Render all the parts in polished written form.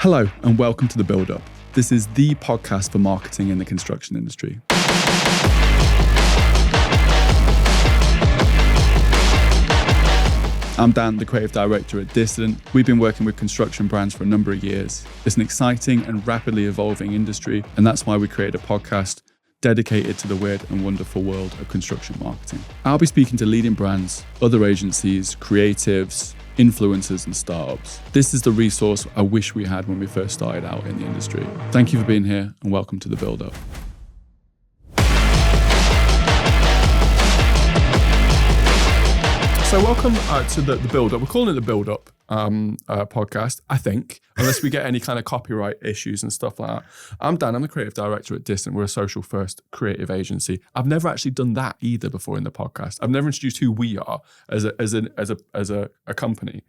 Hello and welcome to The Build Up. This is the podcast for marketing in the construction industry. I'm Dan, the creative director at Dissident. We've been working with construction brands for a number of years. It's an exciting and rapidly evolving industry, and that's why we created a podcast dedicated to the weird and wonderful world of construction marketing. I'll be speaking to leading brands, other agencies, creatives, influencers and startups. This is the resource I wish we had when we first started out in the industry. Thank you for being here and welcome to The Build Up. So welcome to the Build Up. We're calling it the Build Up podcast, I think, unless we get any kind of copyright issues and stuff like that. I'm Dan, I'm the creative director at Dissident. We're a social first creative agency. I've never actually done that either before in the podcast. I've never introduced who we are as a company.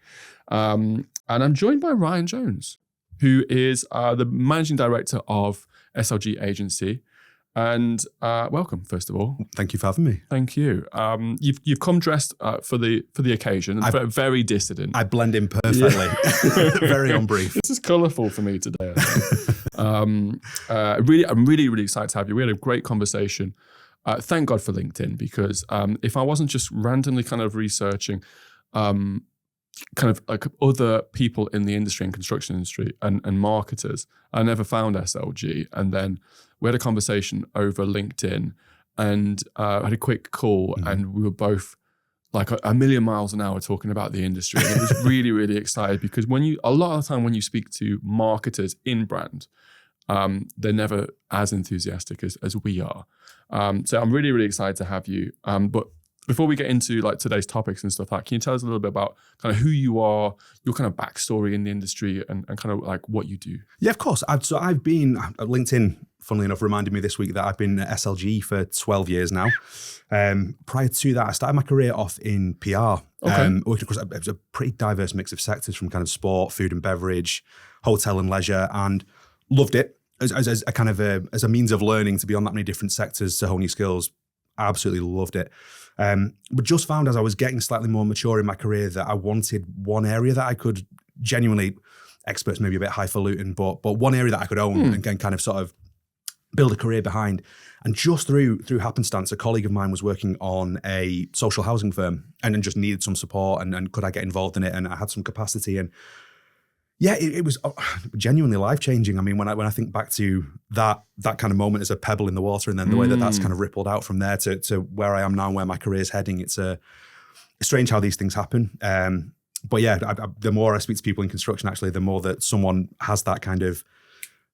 And I'm joined by Ryan Jones, who is the managing director of SLG Agency. And welcome, first of all. Thank you for having me. Thank you. You've come dressed for the occasion, very dissident. I blend in perfectly. Very on brief. This is colourful for me today. I'm really excited to have you. We had a great conversation. Thank God for LinkedIn, because if I wasn't just randomly kind of researching kind of like other people in the industry and construction industry and marketers, I never found SLG. And then we had a conversation over LinkedIn and had a quick call, and we were both like a million miles an hour talking about the industry. And it was really excited, because a lot of the time when you speak to marketers in brand, they're never as enthusiastic as we are. So I'm really excited to have you. But before we get into like today's topics and stuff, like, can you tell us a little bit about kind of who you are, your kind of backstory in the industry, and kind of like what you do? Yeah, of course. I've been at LinkedIn, funnily enough, reminded me this week that I've been at SLG for 12 years now. Prior to that, I started my career off in PR. Okay. Which of course, it was a pretty diverse mix of sectors, from kind of sport, food and beverage, hotel and leisure, and loved it as a kind of as a means of learning to be on that many different sectors, to hone your skills. Absolutely loved it. But just found as I was getting slightly more mature in my career that I wanted one area that I could genuinely, experts maybe a bit highfalutin, but one area that I could own and kind of sort of build a career behind. And just through happenstance, a colleague of mine was working on a social housing firm and just needed some support, and could I get involved in it? And I had some capacity, and yeah, it was genuinely life-changing. I mean, when I think back to that kind of moment as a pebble in the water, and then the way that's kind of rippled out from there to where I am now and where my career is heading, it's strange how these things happen. But yeah, the more I speak to people in construction, actually, the more that someone has that kind of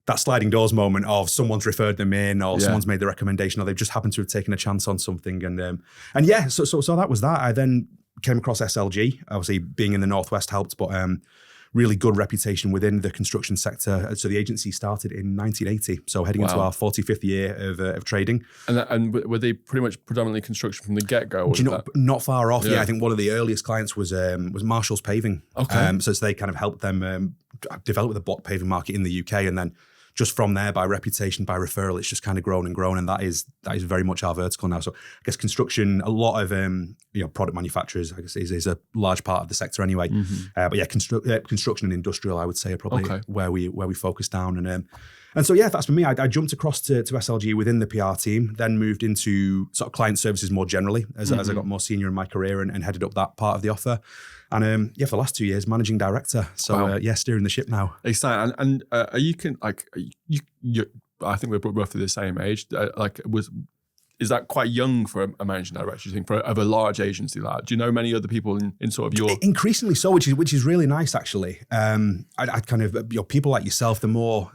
that sliding doors moment of someone's referred them in, or someone's made the recommendation, or they've just happened to have taken a chance on something. And yeah, so that was that. I then came across SLG. Obviously, being in the Northwest helped, but really good reputation within the construction sector. So the agency started in 1980, so heading into our 45th year of trading. And were they pretty much predominantly construction from the get-go? Do you know, not far off. Yeah, I think one of the earliest clients was Marshall's Paving. Okay. So they kind of helped them develop the block paving market in the UK, and then just from there, by reputation, by referral, it's just kind of grown and grown, and that is very much our vertical now. So I guess construction, a lot of product manufacturers, I guess, is a large part of the sector anyway. But yeah, construction and industrial, I would say, are probably where we focus down. And so yeah, that's for me. I jumped across to SLG within the PR team, then moved into sort of client services more generally as I got more senior in my career and headed up that part of the offer. And yeah, for the last 2 years, managing director. So yeah, steering the ship now. Exciting. And I think we're roughly the same age. Is that quite young for a managing director, do you think, of a large agency like that? Do you know many other people in sort of your... Increasingly so, which is really nice, actually. I kind of, people like yourself, the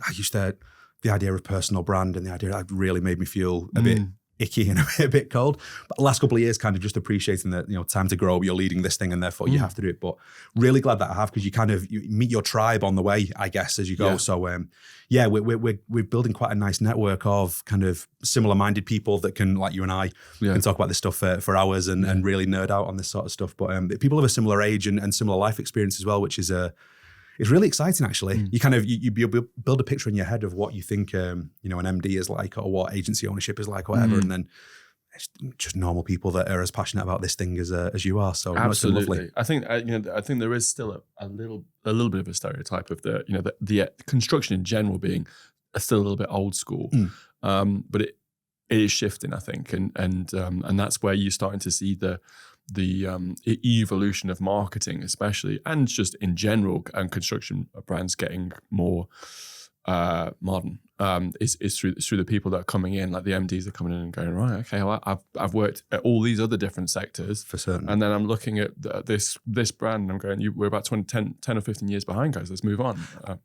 idea of personal brand and the idea that really made me feel a bit icky and a bit cold. But the last couple of years, kind of just appreciating that, time to grow, you're leading this thing and therefore you have to do it. But really glad that I have, because you meet your tribe on the way, I guess, as you go. Yeah. So yeah, we're building quite a nice network of kind of similar minded people that can, like you and I, can talk about this stuff for hours and really nerd out on this sort of stuff. But people of a similar age and similar life experience as well, which is it's really exciting, actually. You kind of you build a picture in your head of what you think an MD is like, or what agency ownership is like, or whatever, and then it's just normal people that are as passionate about this thing as you are. So no, it's been Absolutely. lovely. I think I think there is still a little bit of a stereotype of the construction in general being still a little bit old school, but it is shifting, I think, and that's where you're starting to see the evolution of marketing, especially, and just in general, and construction brands getting more modern. Is through the people that are coming in, like the MDs are coming in and going, right, okay, well, I've worked at all these other different sectors For certain. and then I'm looking at this brand and I'm going, we're about 10 or 15 years behind, guys. Let's move on.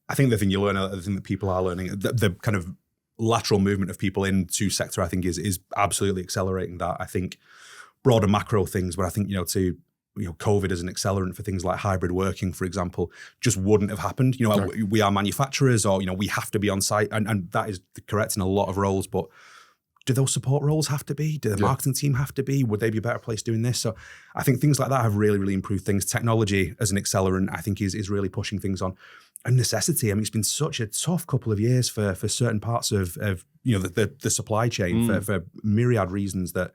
I think the thing you learn, the thing that people are learning, the kind of lateral movement of people into sector, I think is absolutely accelerating that. I think broader macro things, but I think, COVID as an accelerant for things like hybrid working, for example, just wouldn't have happened. We are manufacturers, or, we have to be on site, and that is correct in a lot of roles, but do those support roles have to be? Do the marketing team have to be? Would they be a better place doing this? So I think things like that have really, really improved things. Technology as an accelerant, I think, is really pushing things on. A necessity. I mean, it's been such a tough couple of years for certain parts of the supply chain for myriad reasons that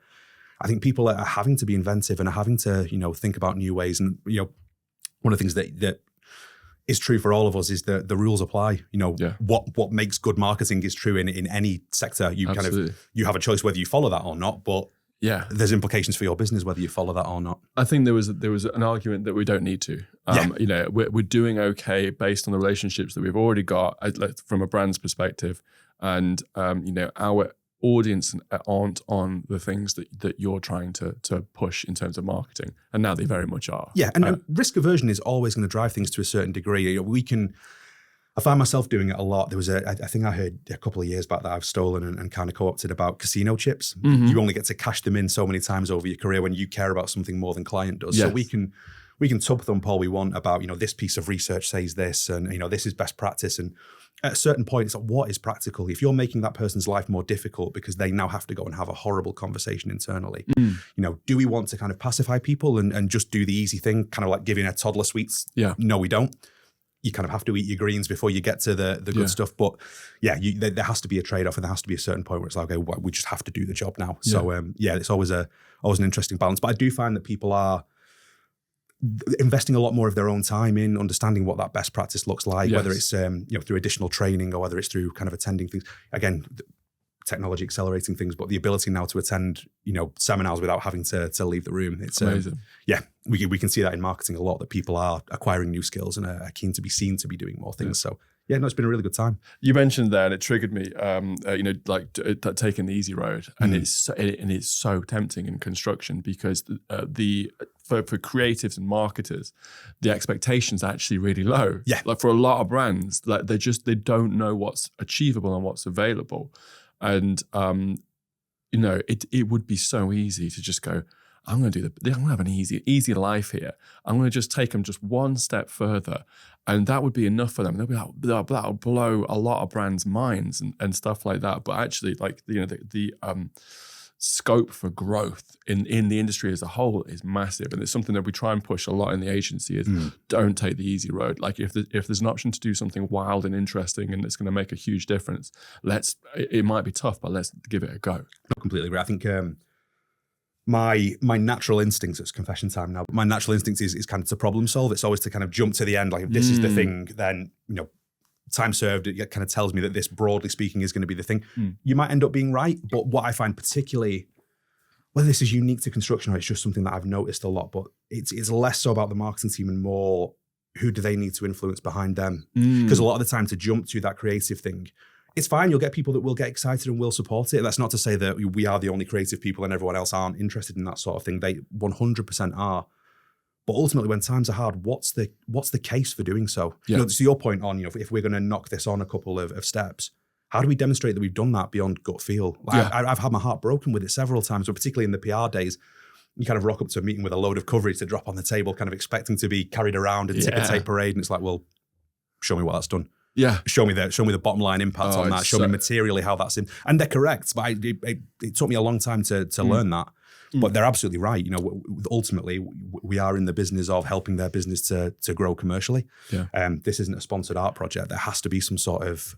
I think people are having to be inventive and are having to, think about new ways. And, one of the things that is true for all of us is the rules apply. What makes good marketing is true in any sector. You Absolutely. you have a choice whether you follow that or not, but there's implications for your business whether you follow that or not. I think there was an argument that we don't need to. We're doing okay based on the relationships that we've already got from a brand's perspective, and our audience aren't on the things that you're trying to push in terms of marketing, and now they very much are. Yeah, and risk aversion is always going to drive things to a certain degree. I find myself doing it a lot. There was I think I heard a couple of years back that I've stolen and kind of co-opted about casino chips. Mm-hmm. You only get to cash them in so many times over your career when you care about something more than client does. Yes. So we can tub thump all we want about, this piece of research says this, and, this is best practice. And at a certain point, it's like, what is practical? If you're making that person's life more difficult because they now have to go and have a horrible conversation internally, do we want to kind of pacify people and just do the easy thing, kind of like giving a toddler sweets? Yeah. No, we don't. You kind of have to eat your greens before you get to the good stuff. But there has to be a trade-off, and there has to be a certain point where it's like, okay, we just have to do the job now. Yeah. So it's always an interesting balance. But I do find that people are investing a lot more of their own time in understanding what that best practice looks like, whether it's through additional training or whether it's through kind of attending things. Again, technology accelerating things, but the ability now to attend seminars without having to leave the room. It's amazing. We can see that in marketing a lot, that people are acquiring new skills and are keen to be seen to be doing more things. So it's been a really good time. You mentioned that, and it triggered me, taking the easy road, and it's so tempting in construction because for creatives and marketers, the expectation's actually really low. Yeah. Like for a lot of brands, like they don't know what's achievable and what's available. And it would be so easy to just go, I'm going to have an easy life here. I'm going to just take them just one step further, and that would be enough for them. They'll be like, that'll blow a lot of brands' minds and stuff like that. But actually, like the scope for growth in the industry as a whole is massive, and it's something that we try and push a lot in the agency. Is don't take the easy road. Like if there's an option to do something wild and interesting and it's going to make a huge difference, it might be tough, but let's give it a go. I completely agree. I think my natural instinct, it's confession time now, but my natural instinct is kind of to problem solve. It's always to kind of jump to the end. Like if this is the thing, then time served, it kind of tells me that this, broadly speaking, is going to be the thing. You might end up being right, but what I find particularly, whether this is unique to construction or it's just something that I've noticed a lot, but it's less so about the marketing team and more who do they need to influence behind them. Because a lot of the time to jump to that creative thing, it's fine. You'll get people that will get excited and will support it. That's not to say that we are the only creative people and everyone else aren't interested in that sort of thing. They 100% are. But ultimately, when times are hard, what's the case for doing so? Yeah. To your point on, if we're going to knock this on a couple of steps, how do we demonstrate that we've done that beyond gut feel? I've had my heart broken with it several times, but particularly in the PR days, you kind of rock up to a meeting with a load of coverage to drop on the table, kind of expecting to be carried around and ticker tape parade, and it's like, well, show me what that's done. Yeah. Show me the bottom line impact on that. Show me materially how that's in. And they're correct, but it took me a long time to learn that. But they're absolutely right. You know, ultimately, we are in the business of helping their business to grow commercially. Yeah. This isn't a sponsored art project. There has to be some sort of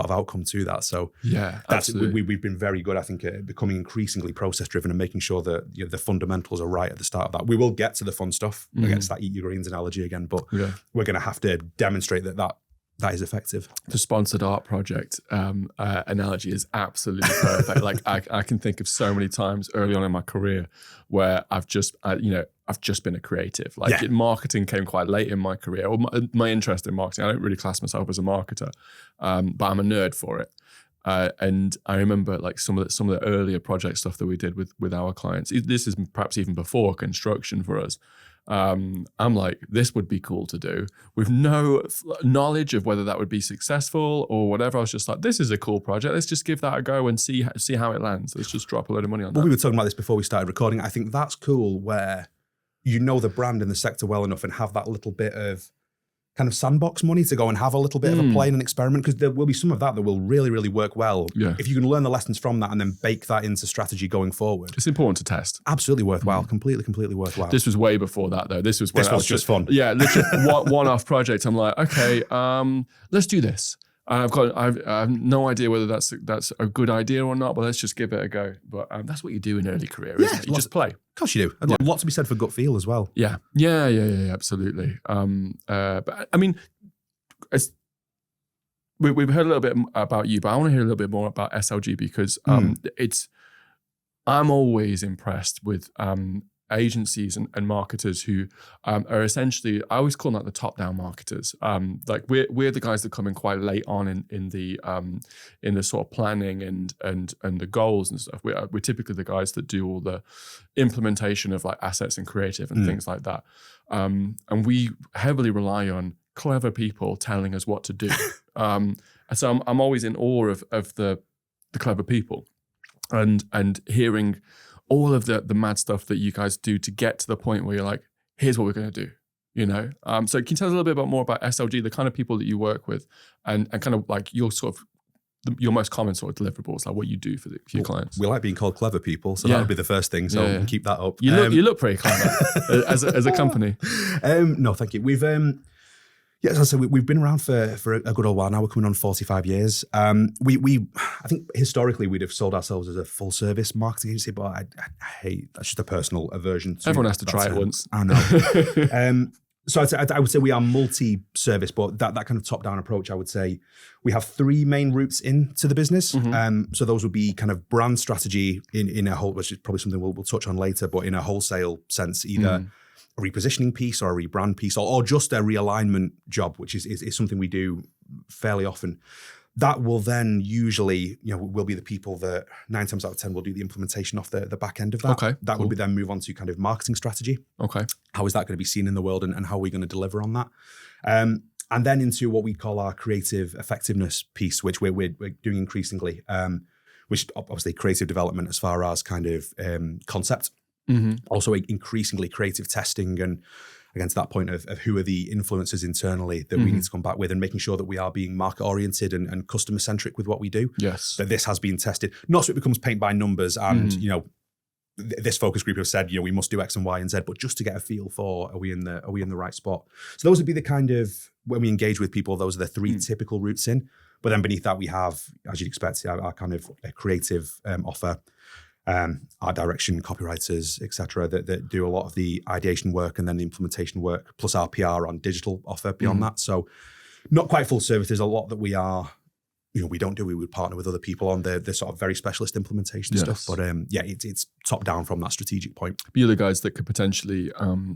outcome to that. So absolutely. We've been very good, I think, at becoming increasingly process driven and making sure that, you know, the fundamentals are right at the start of that. We will get to the fun stuff against that eat your greens analogy again, but we're going to have to demonstrate that is effective. The sponsored art project analogy is absolutely perfect. Like I can think of so many times early on in my career where I've just been a creative. Like marketing came quite late in my career, or my interest in marketing. I don't really class myself as a marketer, but I'm a nerd for it. And I remember like some of the earlier project stuff that we did with our clients. This is perhaps even before construction for us. I'm like, this would be cool to do with no knowledge of whether that would be successful or whatever. I was just like, this is a cool project. Let's just give that a go and see how it lands. Let's just drop a load of money on that. Well, we were talking about this before we started recording. I think that's cool where you know the brand in the sector well enough and have that little bit of kind of sandbox money to go and have a little bit of a play and an experiment, because there will be some of that will really, really work well. Yeah. If you can learn the lessons from that and then bake that into strategy going forward. It's important to test. Absolutely worthwhile. Completely worthwhile. This was way before that though. This was just fun. Yeah, literally one-off project. I'm like, okay, let's do this. And I have no idea whether that's a good idea or not, but let's just give it a go. But that's what you do in early career, isn't it? You just play. Of course you do. And lots to be said for gut feel as well. Yeah, absolutely. But I mean, we've heard a little bit about you, but I want to hear a little bit more about SLG because I'm always impressed with agencies and marketers who are essentially, I always call them like the top-down marketers. Like we're the guys that come in quite late on in the sort of planning and the goals and stuff. We're typically the guys that do all the implementation of like assets and creative and things like that. And we heavily rely on clever people telling us what to do. And so I'm always in awe of the clever people and hearing all of the mad stuff that you guys do to get to the point where you're like, here's what we're going to do, you know? So can you tell us a little bit more about SLG, the kind of people that you work with and kind of like your most common sort of deliverables, like what you do for your clients? We like being called clever people, so that would be the first thing. So we can keep that up. You look pretty clever as a company. No, thank you. We've... as I said, we've been around for a good old while now. We're coming on 45 years. I think historically we'd have sold ourselves as a full service marketing agency, but I hate, that's just a personal aversion. Everyone has to try it once. I know. So I would say we are multi-service, but that kind of top-down approach, I would say we have three main routes into the business. So those would be kind of brand strategy in a whole, which is probably something we'll touch on later, but in a wholesale sense, either a repositioning piece or a rebrand piece or just a realignment job, which is something we do fairly often. That will then usually, will be the people that 9 times out of 10 will do the implementation off the back end of that. Okay, that would be then move on to kind of marketing strategy. Okay. How is that going to be seen in the world and how are we going to deliver on that? And then into what we call our creative effectiveness piece, which we're doing increasingly, which obviously creative development as far as kind of concept. Also increasingly creative testing and against that point of who are the influencers internally that we need to come back with and making sure that we are being market oriented and customer centric with what we do. Yes. That this has been tested, not so it becomes paint by numbers and, this focus group have said, we must do X and Y and Z, but just to get a feel for, are we in the right spot? So those would be the kind of, when we engage with people, those are the three typical routes in. But then beneath that we have, as you'd expect, our kind of a creative offer, art direction, copywriters, etc., that do a lot of the ideation work and then the implementation work, plus our PR on digital offer beyond that. So not quite full service. There's a lot that we are, we don't do. We would partner with other people on the sort of very specialist implementation stuff. But it's top down from that strategic point. But you're the guys that could potentially,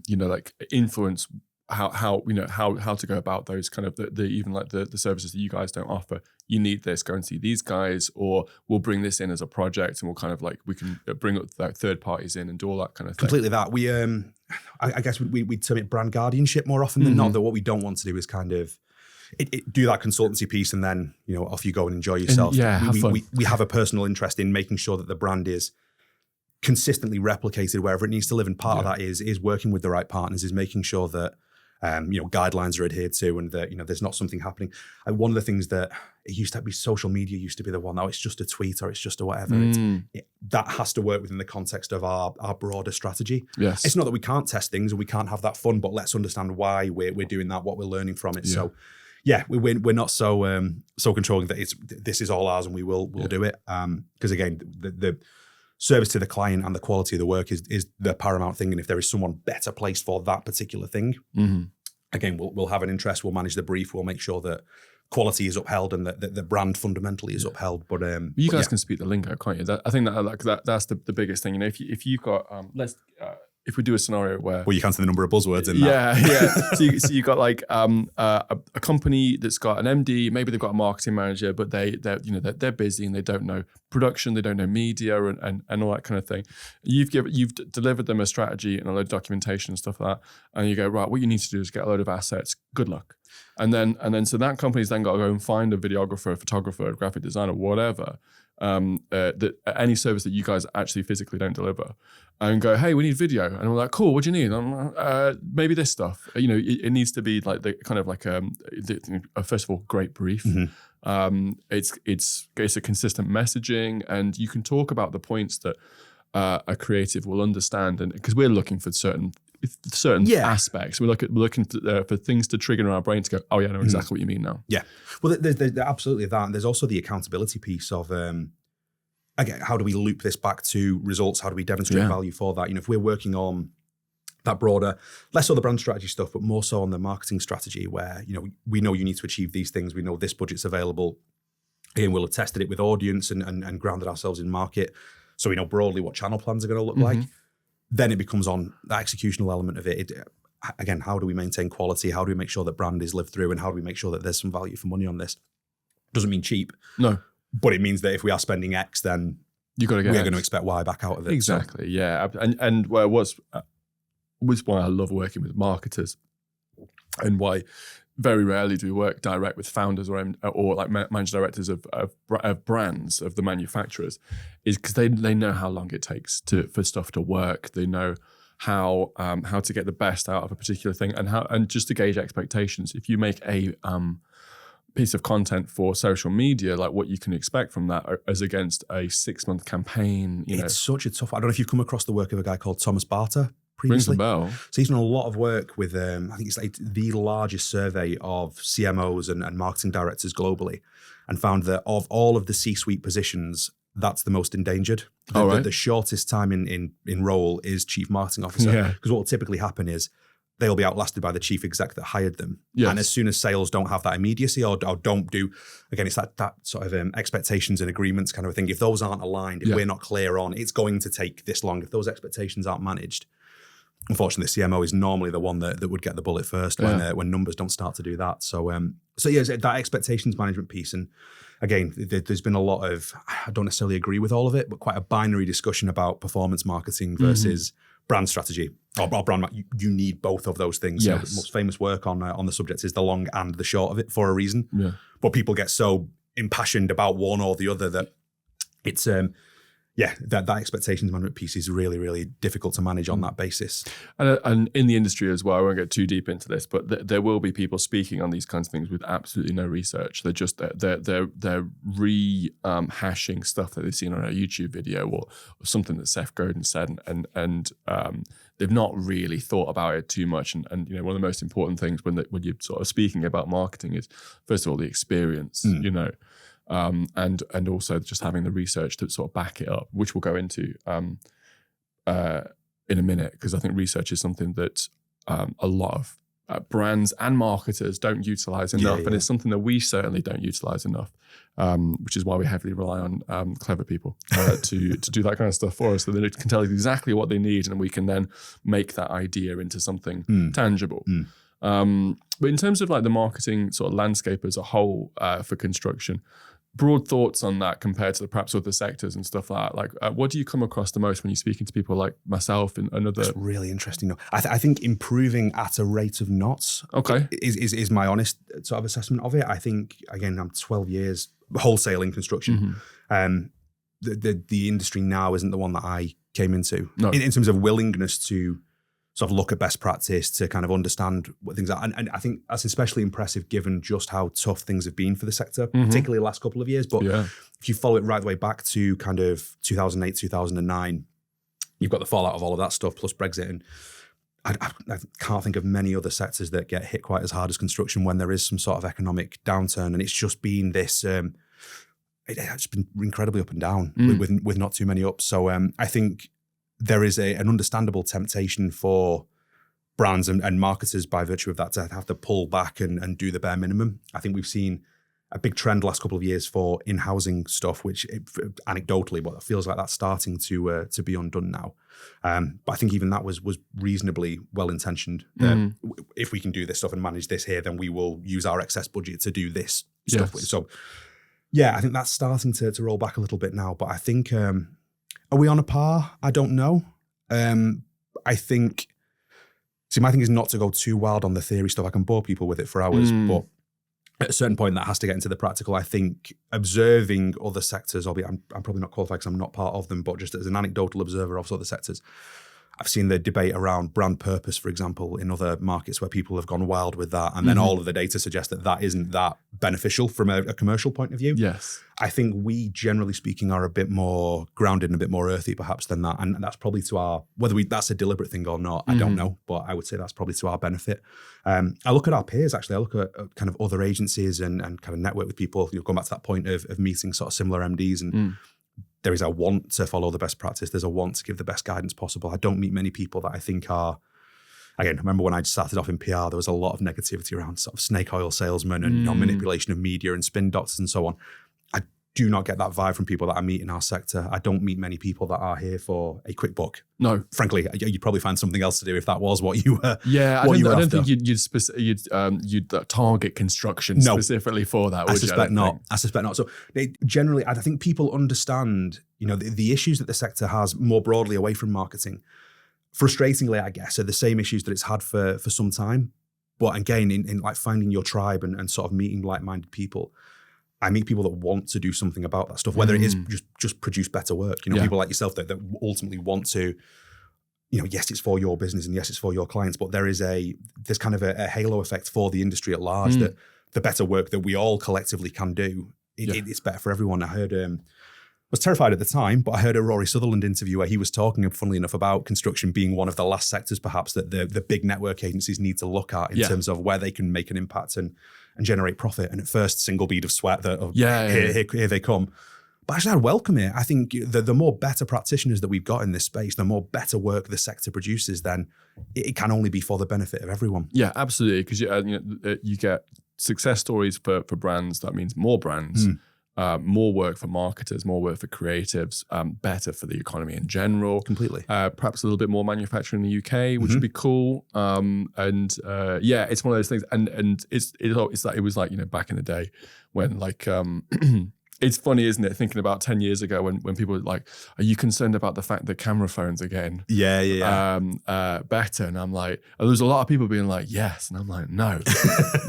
like influence how to go about those kind of the even like the services that you guys don't offer. You need this, go and see these guys, or we'll bring this in as a project and we'll kind of like, we can bring like third parties in and do all that kind of thing. Completely that. We, I guess we term it brand guardianship more often than not, though what we don't want to do is kind of do that consultancy piece and then, off you go and enjoy yourself. Have fun. We have a personal interest in making sure that the brand is consistently replicated wherever it needs to live. And part of that is working with the right partners, is making sure that guidelines are adhered to, and that there's not something happening. And one of the things that it used to be, social media used to be the one. Now it's just a tweet or it's just a whatever. That has to work within the context of our broader strategy. Yes, it's not that we can't test things and we can't have that fun, but let's understand why we're doing that, what we're learning from it. So. Yeah, we're not so controlling that this is all ours and we will do it. Because again, the service to the client and the quality of the work is the paramount thing. And if there is someone better placed for that particular thing, again, we'll have an interest. We'll manage the brief. We'll make sure that quality is upheld and that the brand fundamentally is upheld. But you guys can speak the lingo, can't you? I think that's the biggest thing. If you've got if we do a scenario where you count the number of buzzwords in that. So you got like a company that's got an MD, maybe they've got a marketing manager, but they're busy and they don't know production, they don't know media and all that kind of thing. You've delivered them a strategy and a load of documentation and stuff like that, and you go, right, what you need to do is get a load of assets. Good luck. And then so that company's then got to go and find a videographer, a photographer, a graphic designer, whatever. Any service that you guys actually physically don't deliver, and go, hey, we need video, and we're like, cool, what do you need? Maybe this stuff. It needs to be like the kind of like first of all, great brief. It's a consistent messaging, and you can talk about the points that a creative will understand, and because we're looking for certain aspects, we're looking for things to trigger in our brain to go, oh yeah, I know exactly what you mean now. Yeah, well, there's absolutely that, and there's also the accountability piece of again, how do we loop this back to results? How do we demonstrate value for that? If we're working on that broader, less on the brand strategy stuff, but more so on the marketing strategy, where we know you need to achieve these things. We know this budget's available. Again, we'll have tested it with audience and grounded ourselves in market, so we know broadly what channel plans are going to look like. Then it becomes on the executional element of it. Again, how do we maintain quality? How do we make sure that brand is lived through? And how do we make sure that there's some value for money on this? Doesn't mean cheap. No. But it means that if we are spending X, then we're going to expect Y back out of it. Exactly, yeah. And where was why I love working with marketers, and why very rarely do we work direct with founders or like managing directors of brands, of the manufacturers, is because they know how long it takes for stuff to work. They know how to get the best out of a particular thing, and just to gauge expectations. If you make a piece of content for social media, like what you can expect from that as against a 6-month campaign. It's such a tough. I don't know if you've come across the work of a guy called Thomas Barter previously. Rings a bell. So he's done a lot of work with, I think it's like the largest survey of CMOs and marketing directors globally, and found that of all of the C-suite positions, that's the most endangered. The shortest time in role is chief marketing officer. Because what will typically happen is they'll be outlasted by the chief exec that hired them. Yes. And as soon as sales don't have that immediacy or don't do, again, it's that sort of expectations and agreements kind of a thing. If those aren't aligned, if we're not clear on, it's going to take this long. If those expectations aren't managed, unfortunately, the CMO is normally the one that would get the bullet first when numbers don't start to do that. So that expectations management piece. And again, there's been a lot of, I don't necessarily agree with all of it, but quite a binary discussion about performance marketing versus brand strategy or brand. You need both of those things. Yes. The most famous work on the subject is the long and the short of it for a reason. Yeah. But people get so impassioned about one or the other that it's that expectations management piece is really, really difficult to manage on that basis. And in the industry as well, I won't get too deep into this, but there will be people speaking on these kinds of things with absolutely no research. They're just they're rehashing stuff that they've seen on a YouTube video or something that Seth Godin said, and they've not really thought about it too much. And one of the most important things when you're sort of speaking about marketing is, first of all, the experience. And also just having the research to sort of back it up, which we'll go into in a minute, because I think research is something that a lot of brands and marketers don't utilize enough, and it's something that we certainly don't utilize enough, which is why we heavily rely on clever people to do that kind of stuff for us, so that they can tell us exactly what they need, and we can then make that idea into something tangible. But in terms of like the marketing sort of landscape as a whole for construction, broad thoughts on that compared to perhaps other sectors and stuff like that. Like, what do you come across the most when you're speaking to people like myself and other? That's really interesting. I think improving at a rate of knots. Is my honest sort of assessment of it. I think, again, I'm 12 years wholesaling construction. The industry now isn't the one that I came into in terms of willingness to sort of look at best practice, to kind of understand what things are. And I think that's especially impressive given just how tough things have been for the sector, particularly the last couple of years. But if you follow it right the way back to kind of 2008, 2009, you've got the fallout of all of that stuff plus Brexit. And I can't think of many other sectors that get hit quite as hard as construction when there is some sort of economic downturn. And it's just been this, it's been incredibly up and down with not too many ups. So I think there is an understandable temptation for brands and marketers by virtue of that to have to pull back and do the bare minimum. I think we've seen a big trend last couple of years for in-housing stuff, which anecdotally, but it feels like that's starting to be undone now. But I think even that was reasonably well-intentioned. If we can do this stuff and manage this here, then we will use our excess budget to do this stuff. So yeah, I think that's starting to roll back a little bit now. But I think... are we on a par? I don't know. I think, my thing is not to go too wild on the theory stuff. I can bore people with it for hours, but at a certain point that has to get into the practical. I think observing other sectors, albeit I'm probably not qualified because I'm not part of them, but just as an anecdotal observer of other sectors, I've seen the debate around brand purpose, for example, in other markets where people have gone wild with that. And then all of the data suggests that isn't that beneficial from a commercial point of view. Yes. I think we, generally speaking, are a bit more grounded and a bit more earthy perhaps than that. And that's probably to our, whether that's a deliberate thing or not, I don't know. But I would say that's probably to our benefit. I look at our peers, actually. I look at kind of other agencies and kind of network with people. You'll come back to that point of meeting sort of similar MDs and there is a want to follow the best practice. There's a want to give the best guidance possible. I don't meet many people that I think are, again, I remember when I started off in PR, there was a lot of negativity around sort of snake oil salesmen and manipulation of media and spin doctors and so on. I do not get that vibe from people that I meet in our sector. I don't meet many people that are here for a quick buck. No, frankly, you'd probably find something else to do if that was what you were. Yeah, I don't think you'd target construction specifically for that. I suspect not. I suspect not. So generally, I think people understand, the issues that the sector has more broadly away from marketing. Frustratingly, I guess, are the same issues that it's had for some time. But again, in like finding your tribe and sort of meeting like-minded people, I meet people that want to do something about that stuff, whether it is just produce better work. People like yourself that ultimately want to, yes, it's for your business and yes, it's for your clients, but there's kind of a halo effect for the industry at large that the better work that we all collectively can do, it's better for everyone. I heard, I was terrified at the time, but I heard a Rory Sutherland interview where he was talking, funnily enough, about construction being one of the last sectors perhaps that the big network agencies need to look at in terms of where they can make an impact and generate profit. And at first, single bead of sweat that here they come. But actually, I'd welcome it. I think the more better practitioners that we've got in this space, the more better work the sector produces, then it can only be for the benefit of everyone. Yeah, absolutely. Because you get success stories for brands. That means more brands. More work for marketers, more work for creatives, better for the economy in general. Completely. Perhaps a little bit more manufacturing in the UK, which would be cool. It's one of those things. And it's like, it was like, back in the day when like, it's funny, isn't it? Thinking about 10 years ago when people were like, are you concerned about the fact that camera phones are getting better? And I'm like, and there's a lot of people being like, yes. And I'm like, no,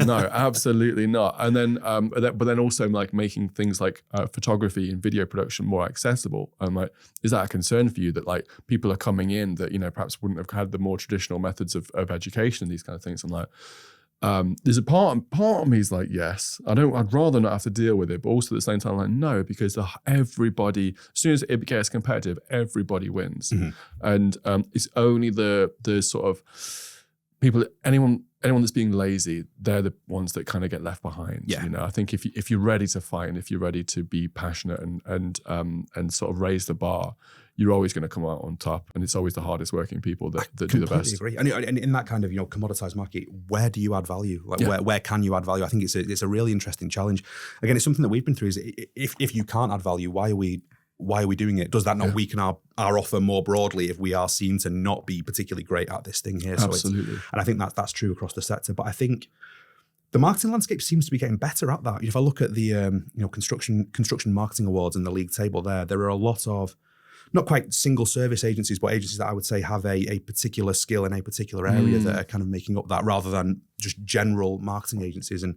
no, absolutely not. And then, but then also like making things like photography and video production more accessible. I'm like, is that a concern for you that like people are coming in that, perhaps wouldn't have had the more traditional methods of education and these kind of things? I'm like, there's a part of me is like, yes, I'd rather not have to deal with it, but also at the same time, I'm like, no, because everybody, as soon as it gets competitive, everybody wins. And it's only the sort of people, anyone that's being lazy, they're the ones that kind of get left behind. I think if you're ready to fight and if you're ready to be passionate and sort of raise the bar, you're always going to come out on top, and it's always the hardest working people that do the best. I completely agree. And in that kind of commoditized market, where do you add value? Like where can you add value? I think it's a really interesting challenge. Again, it's something that we've been through. Is if you can't add value, why are we doing it? Does that not weaken our offer more broadly if we are seen to not be particularly great at this thing here? Absolutely. And I think that's true across the sector. But I think the marketing landscape seems to be getting better at that. If I look at the construction marketing awards and the league table there are a lot of not quite single service agencies, but agencies that I would say have a particular skill in a particular area that are kind of making up that rather than just general marketing agencies. And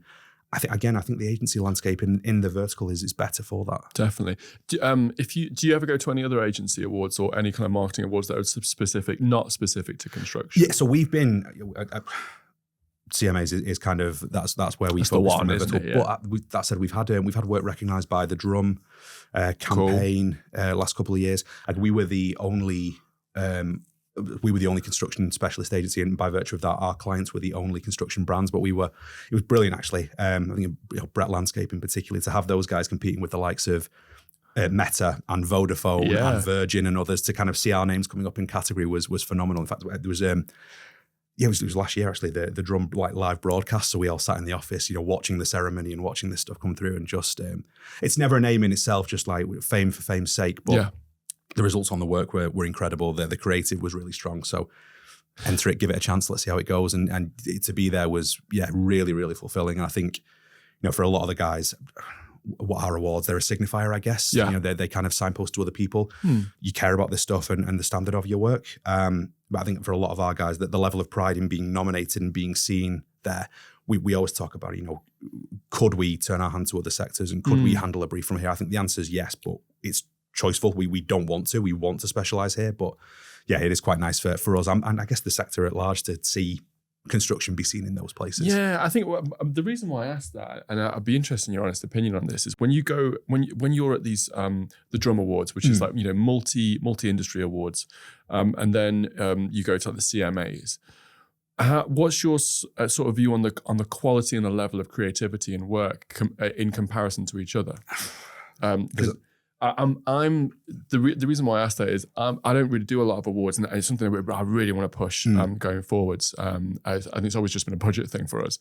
I think the agency landscape in the vertical is better for that. Definitely. Do you ever go to any other agency awards or any kind of marketing awards that are specific, not specific to construction? Yeah, so we've been CMAs is kind of that's where we focus from isn't it? Yeah. But that said, we've had work recognised by the Drum campaign last couple of years, and we were the only. We were the only construction specialist agency, and by virtue of that, our clients were the only construction brands. But it was brilliant, actually. I think Brett Landscape in particular, to have those guys competing with the likes of Meta and Vodafone and Virgin and others, to kind of see our names coming up in category was phenomenal. In fact, it was last year actually, the Drum live broadcast. So we all sat in the office, watching the ceremony and watching this stuff come through, and just it's never a name in itself, just like fame for fame's sake, but. The results on the work were incredible. The creative was really strong. So enter it, give it a chance, let's see how it goes. And to be there was, really, really fulfilling. And I think, for a lot of the guys, what are awards? They're a signifier, I guess. Yeah. They kind of signpost to other people. You care about this stuff and the standard of your work. But I think for a lot of our guys, that the level of pride in being nominated and being seen there, we always talk about, could we turn our hand to other sectors and could we handle a brief from here? I think the answer is yes, but it's choiceful. We don't want to. We want to specialise here, but it is quite nice for us and I guess the sector at large to see construction be seen in those places. Yeah, I think the reason why I asked that, and I'd be interested in your honest opinion on this, is when you're at these the Drum Awards, which is like multi industry awards, and then you go to the CMAs. What's your sort of view on the quality and the level of creativity and work in comparison to each other? Because I'm the reason why I asked that is I don't really do a lot of awards, and it's something that I really want to push going forwards. I think it's always just been a budget thing for us.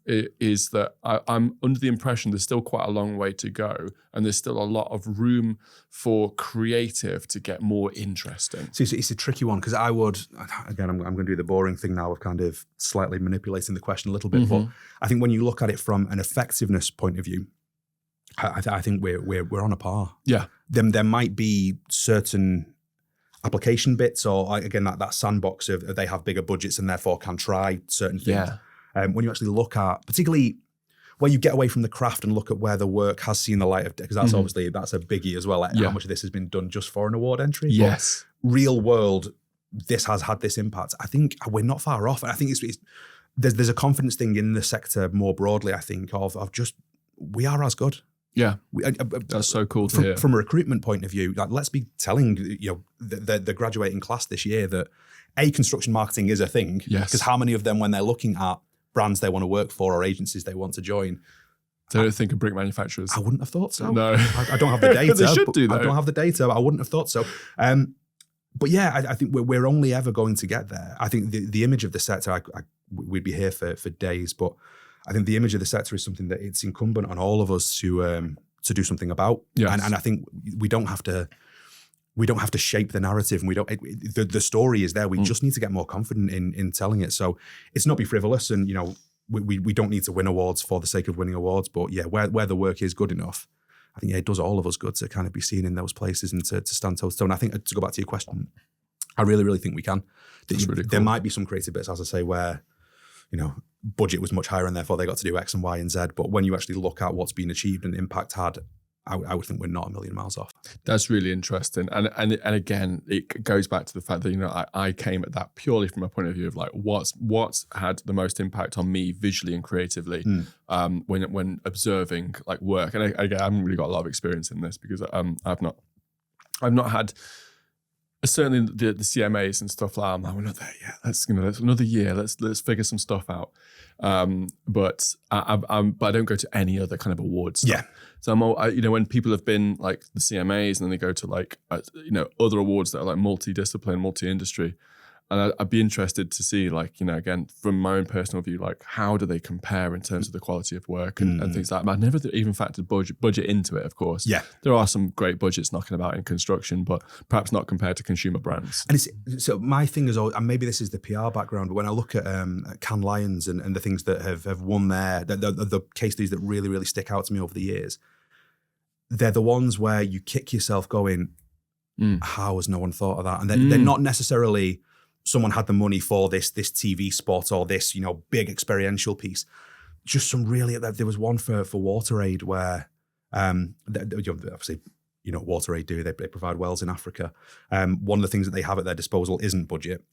Is that I'm under the impression there's still quite a long way to go, and there's still a lot of room for creative to get more interesting. So it's a tricky one, because I'm going to do the boring thing now of kind of slightly manipulating the question a little bit, but I think when you look at it from an effectiveness point of view, I think we're on a par. Yeah. There might be certain application bits, or again that sandbox of they have bigger budgets and therefore can try certain things. Yeah. When you actually look at, particularly where you get away from the craft and look at where the work has seen the light of day, because that's obviously that's a biggie as well. How much of this has been done just for an award entry? Yes. But real world, this has had this impact. I think we're not far off. And I think there's a confidence thing in the sector more broadly. I think of just we are as good. Yeah, that's so cool to hear. From a recruitment point of view, like, let's be telling the graduating class this year that construction marketing is a thing. Yes. Because how many of them, when they're looking at brands they want to work for or agencies they want to join, they don't think of brick manufacturers? I wouldn't have thought so. No, I don't have the data. They should do that. I don't have the data. But I wouldn't have thought so. But I think we're only ever going to get there. I think the image of the sector, we'd be here for days, but I think the image of the sector is something that it's incumbent on all of us to do something about. Yes. And I think we don't have to shape the narrative, and the story is there. We just need to get more confident in telling it. So it's not be frivolous, and we don't need to win awards for the sake of winning awards. But where the work is good enough, I think it does all of us good to kind of be seen in those places and to stand toe to toe. And I think, to go back to your question, I really, really think we can. That's really cool. There might be some creative bits, as I say, where budget was much higher and therefore they got to do X and Y and Z. But when you actually look at what's been achieved and impact had, I would think we're not a million miles off. That's really interesting. And again, it goes back to the fact that, I came at that purely from a point of view of like what's had the most impact on me visually and creatively when observing like work. And I haven't really got a lot of experience in this because I've not had, certainly the CMAs and stuff like that. I'm like, we're not there yet. Let's another year. Let's figure some stuff out. But I don't go to any other kind of awards stuff. Yeah. So I'm all, when people have been like the CMAs and then they go to like other awards that are like multidiscipline, multi-industry, and I'd be interested to see like again from my own personal view, like how do they compare in terms of the quality of work and things like that. I've never even factored budget into it. Of course, there are some great budgets knocking about in construction, but perhaps not compared to consumer brands. And so my thing is, and maybe this is the PR background, but when I look at Cannes Lions and the things that have won there, the case studies that really, really stick out to me over the years, they're the ones where you kick yourself going, how has no one thought of that? And they're not necessarily someone had the money for this TV spot or this big experiential piece. just some really, there was one for WaterAid where, obviously, you know what WaterAid do, they provide wells in Africa. One of the things that they have at their disposal isn't budget,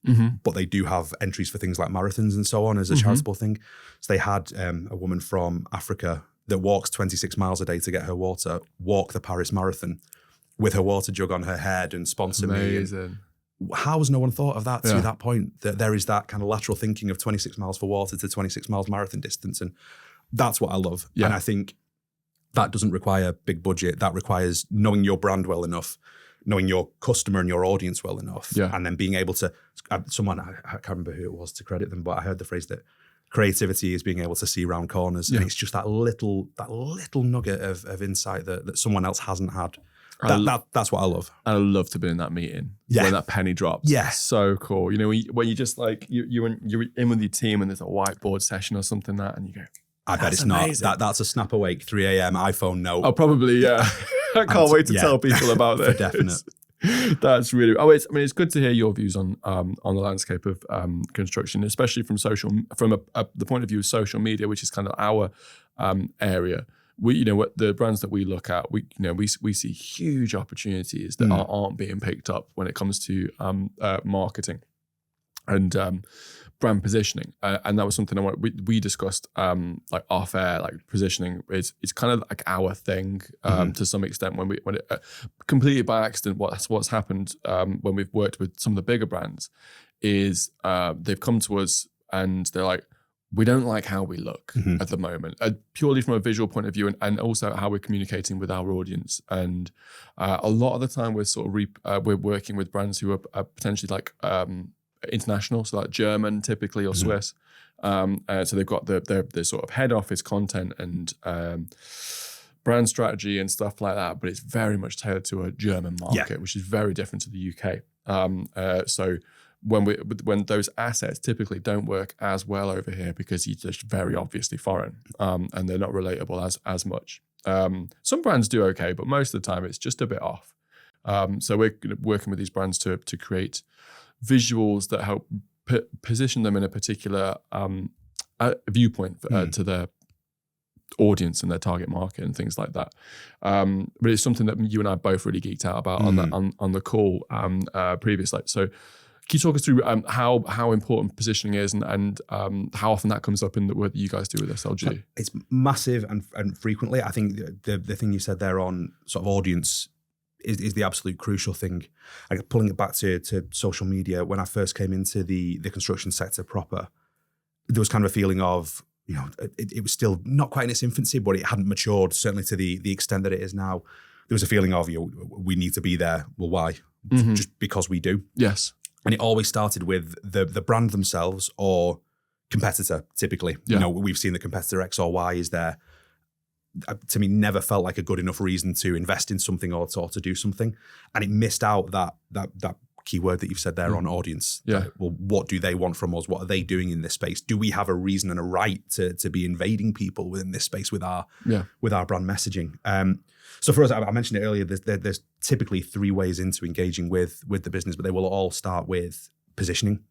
but they do have entries for things like marathons and so on as a charitable thing. So they had a woman from Africa that walks 26 miles a day to get her water, walk the Paris Marathon with her water jug on her head and sponsor Amazing. me. How has no one thought of that to that point? That there is that kind of lateral thinking of 26 miles for water to 26 miles marathon distance. And that's what I love. Yeah. And I think that doesn't require big budget. That requires knowing your brand well enough, knowing your customer and your audience well enough, and then being able to, someone, I can't remember who it was to credit them, but I heard the phrase that creativity is being able to see round corners. And it's just that little nugget of insight that someone else hasn't had. That's what I love. I love to be in that meeting when that penny drops. Yeah. So cool. You know, when you just like, you're in with your team and there's a whiteboard session or something and you go, I bet it's amazing. Not. That's a snap awake 3 a.m. iPhone note. Oh, probably, yeah. I can't wait to tell people about this. For definite. That's really. It's good to hear your views on the landscape of construction, especially from the point of view of social media, which is kind of our area. What the brands that we look at, we see huge opportunities that aren't being picked up when it comes to marketing and brand positioning, and that was something we discussed like off air. Like positioning is kind of like our thing to some extent. When it completely by accident, what's happened when we've worked with some of the bigger brands is they've come to us and they're like, we don't like how we look at the moment, purely from a visual point of view, and also how we're communicating with our audience. And a lot of the time, we're sort of we're working with brands who are potentially like international, so like German typically or Swiss. So they've got the sort of head office content and brand strategy and stuff like that, but it's very much tailored to a German market, which is very different to the UK. So when those assets typically don't work as well over here because you're just very obviously foreign and they're not relatable as much. Some brands do okay, but most of the time it's just a bit off. So we're working with these brands to create visuals that help position them in a particular viewpoint to their audience and their target market and things like that. But it's something that you and I both really geeked out about on the call previously. So can you talk us through how important positioning is and how often that comes up in the work that you guys do with SLG? It's massive and frequently. I think the thing you said there on sort of audience is the absolute crucial thing. Like pulling it back to social media, when I first came into the construction sector proper, there was kind of a feeling of, it was still not quite in its infancy, but it hadn't matured, certainly to the extent that it is now. There was a feeling of, we need to be there. Well, why? Just because we do. Yes. And it always started with the brand themselves or competitor, typically. Yeah. We've seen the competitor X or Y is there. To me, never felt like a good enough reason to invest in something or to do something. And it missed out that key word that you've said there on audience. Yeah. Well, what do they want from us? What are they doing in this space? Do we have a reason and a right to be invading people within this space with our brand messaging? So for us, I mentioned it earlier, there's typically 3 ways into engaging with the business, but they will all start with positioning.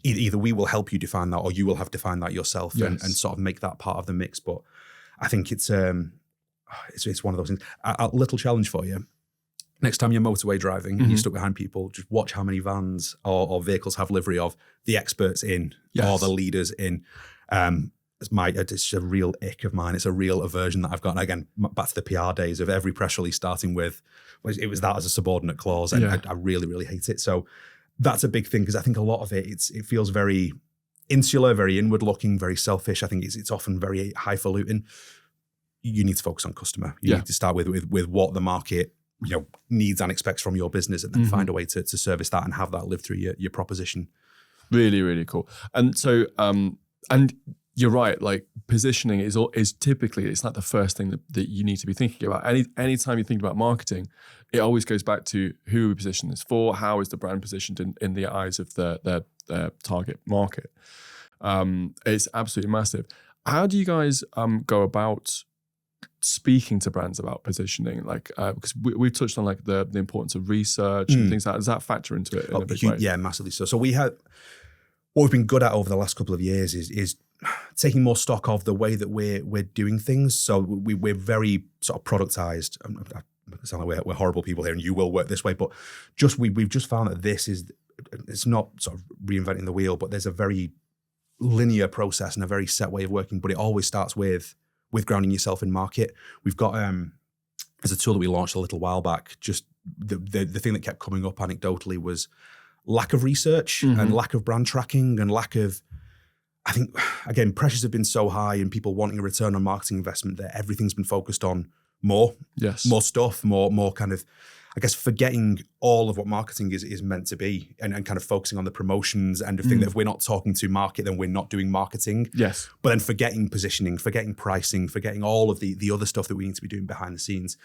Either we will help you define that or you will have defined that yourself and sort of make that part of the mix. But I think it's one of those things. A little challenge for you. Next time you're motorway driving and you're stuck behind people, just watch how many vans or vehicles have livery of the experts in or the leaders in. It's a real ick of mine. It's a real aversion that I've got. And again, back to the PR days of every press release starting with, it was that as a subordinate clause. And I really, really hate it. So that's a big thing because I think a lot of it feels very insular, very inward looking, very selfish. I think it's often very highfalutin. You need to focus on customer. You need to start with what the market needs and expects from your business, and then find a way to service that and have that live through your proposition. Really, really cool. And so, and you're right. Like positioning is typically, it's not the first thing that you need to be thinking about. Anytime you think about marketing, it always goes back to who we position this for. How is the brand positioned in the eyes of their target market? It's absolutely massive. How do you guys go about speaking to brands about positioning? Like, because we've touched on like the importance of research and things like that. Does that factor into it in a big way? Yeah, massively so. So what we've been good at over the last couple of years is taking more stock of the way that we're doing things. So we're very sort of productized. It sounds like we're horrible people here, and you will work this way, but we've just found that it's not sort of reinventing the wheel, but there's a very linear process and a very set way of working. But it always starts with grounding yourself in market. We've got there's a tool that we launched a little while back. Just the thing that kept coming up anecdotally was lack of research and lack of brand tracking and lack of, I think, again, pressures have been so high and people wanting a return on marketing investment that everything's been focused on more stuff, more kind of, I guess, forgetting all of what marketing is meant to be and kind of focusing on the promotions and the thing that if we're not talking to market, then we're not doing marketing. Yes. But then forgetting positioning, forgetting pricing, forgetting all of the other stuff that we need to be doing behind the scenes.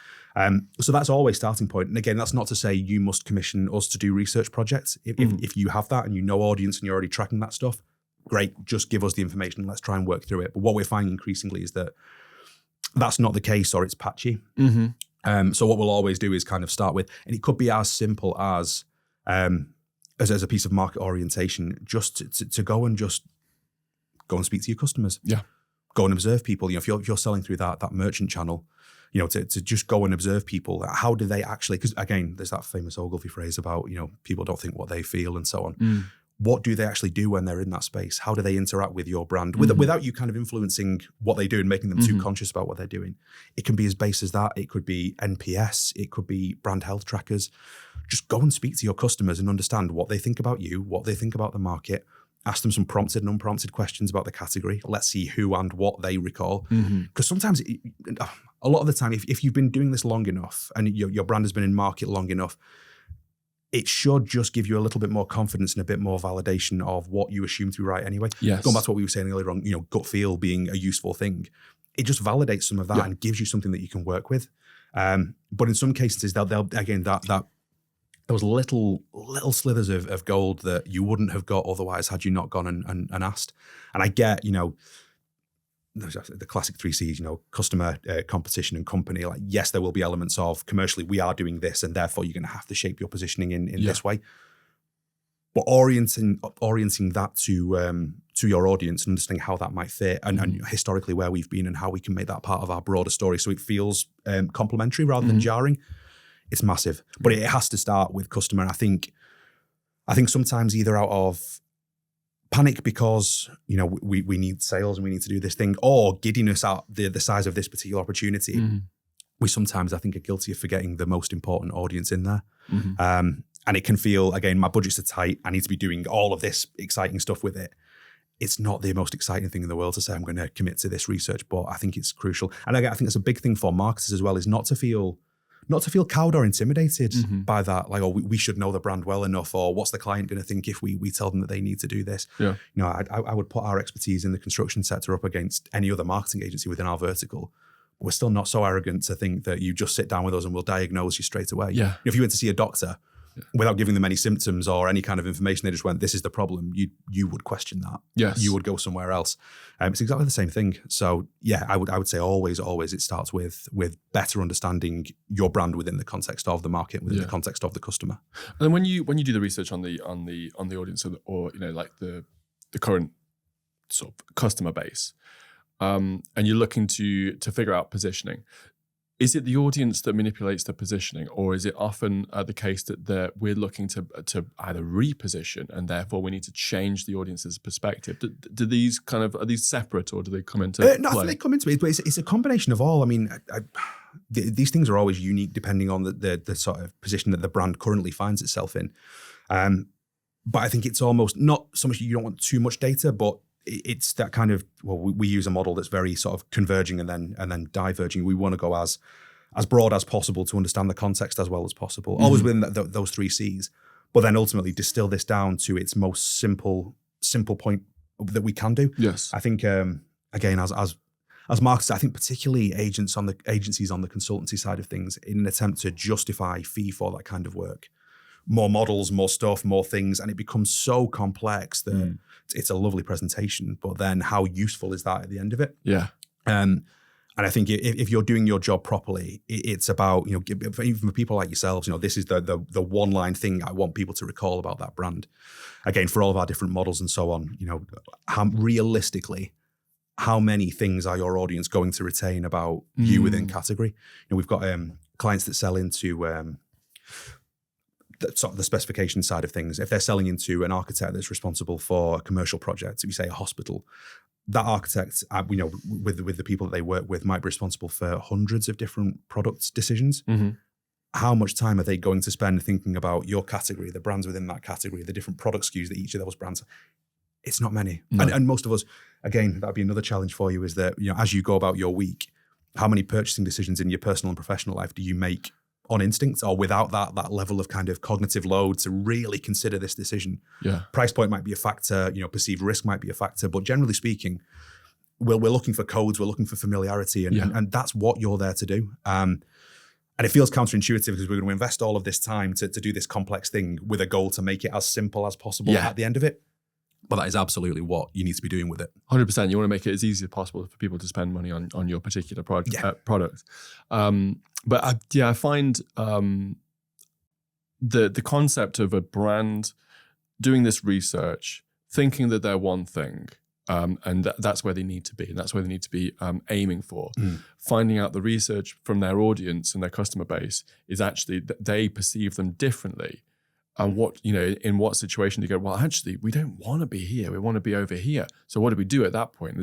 So that's always starting point. And again, that's not to say you must commission us to do research projects. If you have that and you know audience and you're already tracking that stuff, great, just give us the information and let's try and work through it. But what we're finding increasingly is that that's not the case, or it's patchy. So what we'll always do is kind of start with, and it could be as simple as a piece of market orientation, just to go and speak to your customers. Yeah. Go and observe people. If you're selling through that merchant channel, to just go and observe people. How do they actually, because again, there's that famous Ogilvy phrase about, people don't think what they feel and so on. What do they actually do when they're in that space? How do they interact with your brand without you kind of influencing what they do and making them too conscious about what they're doing? It can be as base as that. It could be NPS. It could be brand health trackers. Just go and speak to your customers and understand what they think about you, what they think about the market. Ask them some prompted and unprompted questions about the category. Let's see who and what they recall. Because sometimes, a lot of the time, if you've been doing this long enough and your brand has been in market long enough, it should just give you a little bit more confidence and a bit more validation of what you assume to be right anyway. Yes. Going back to what we were saying earlier on, gut feel being a useful thing. It just validates some of that and gives you something that you can work with. But in some cases, they'll again, that those little slithers of gold that you wouldn't have got otherwise had you not gone and asked. And I get, the classic 3 C's, customer, competition, and company. Like, yes, there will be elements of commercially, we are doing this, and therefore you're going to have to shape your positioning in this way. But orienting that to your audience and understanding how that might fit and historically where we've been and how we can make that part of our broader story so it feels complementary rather than jarring, it's massive. But it has to start with customer. And I think sometimes either out of panic because we need sales and we need to do this thing, or giddiness at the size of this particular opportunity, we sometimes, I think, are guilty of forgetting the most important audience in there. And it can feel, again, my budgets are tight, I need to be doing all of this exciting stuff with it. It's not the most exciting thing in the world to say I'm going to commit to this research, but I think it's crucial. And again, I think that's a big thing for marketers as well, is not to feel cowed or intimidated by that. Like, we should know the brand well enough, or what's the client going to think if we tell them that they need to do this? Yeah. I would put our expertise in the construction sector up against any other marketing agency within our vertical. We're still not so arrogant to think that you just sit down with us and we'll diagnose you straight away. Yeah. If you went to see a doctor without giving them any symptoms or any kind of information, they just went, this is the problem, you would question that. Yes. You would go somewhere else. It's exactly the same thing. So yeah, I would say always it starts with better understanding your brand within the context of the market, within the context of the customer. And then when you do the research on the audience or like the current sort of customer base, and you're looking to figure out positioning, is it the audience that manipulates the positioning, or is it often the case that we're looking to either reposition and therefore we need to change the audience's perspective? Do these are these separate, or do they come into play? No, I think they come into it, but it's a combination of all. I mean, these things are always unique depending on the sort of position that the brand currently finds itself in. But I think it's almost not so much you don't want too much data, but it's that kind of, we use a model that's very sort of converging and then diverging. We want to go as broad as possible to understand the context as well as possible, always within those 3 C's, but then ultimately distill this down to its most simple point that we can do. Yes. I think, again, as marketers, I think particularly agencies on the consultancy side of things, in an attempt to justify fee for that kind of work, more models, more stuff, more things, and it becomes so complex that it's a lovely presentation, but then how useful is that at the end of it? Yeah. And I think if you're doing your job properly, it's about, even for people like yourselves, this is the one line thing I want people to recall about that brand. Again, for all of our different models and so on, realistically, how many things are your audience going to retain about you within category? We've got clients that sell into sort of the specification side of things. If they're selling into an architect that's responsible for a commercial project, if you say a hospital, that architect, with the people that they work with, might be responsible for hundreds of different product decisions. How much time are they going to spend thinking about your category, the brands within that category, the different product SKUs that each of those brands? It's not many. No. And most of us, again, that'd be another challenge for you, is that, as you go about your week, how many purchasing decisions in your personal and professional life do you make on instinct or without that level of kind of cognitive load to really consider this decision? Yeah. Price point might be a factor, perceived risk might be a factor, but generally speaking, we're looking for codes, we're looking for familiarity, and that's what you're there to do. And it feels counterintuitive because we're going to invest all of this time to do this complex thing with a goal to make it as simple as possible at the end of it. But that is absolutely what you need to be doing with it. 100%. You want to make it as easy as possible for people to spend money on your particular product. But I find the concept of a brand doing this research, thinking that they're one thing, and that's where they need to be, and that's where they need to be aiming for. Finding out the research from their audience and their customer base is actually that they perceive them differently. And in what situation do you go, well, actually, we don't want to be here. We want to be over here. So what do we do at that point? Do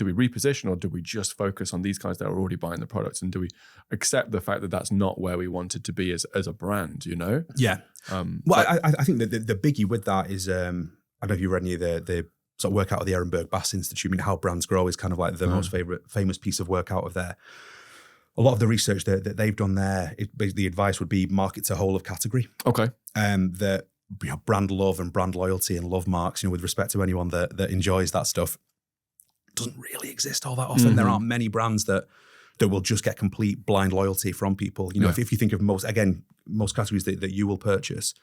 we reposition, or do we just focus on these guys that are already buying the products? And do we accept the fact that that's not where we wanted to be as a brand, Yeah. I think that the biggie with that is, I don't know if you read any of the sort of work out of the Ehrenberg Bass Institute. I mean, How Brands Grow is kind of like the most famous piece of work out of there. A lot of the research that they've done there, basically the advice would be market to whole of category. Okay. That brand love and brand loyalty and love marks, with respect to anyone that enjoys that stuff, doesn't really exist all that often. There aren't many brands that will just get complete blind loyalty from people. If you think of most categories that you will purchase,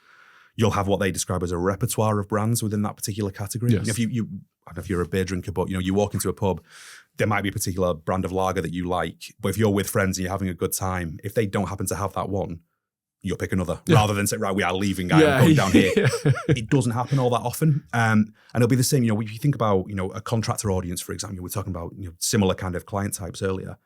you'll have what they describe as a repertoire of brands within that particular category. Yes. If you I don't know if you're a beer drinker, but you walk into a pub, there might be a particular brand of lager that you like, but if you're with friends and you're having a good time, if they don't happen to have that one, you'll pick another, rather than say, right, we are leaving, I'm going down here. It doesn't happen all that often. And it'll be the same, if you think about, a contractor audience, for example, we're talking about, similar kind of client types earlier.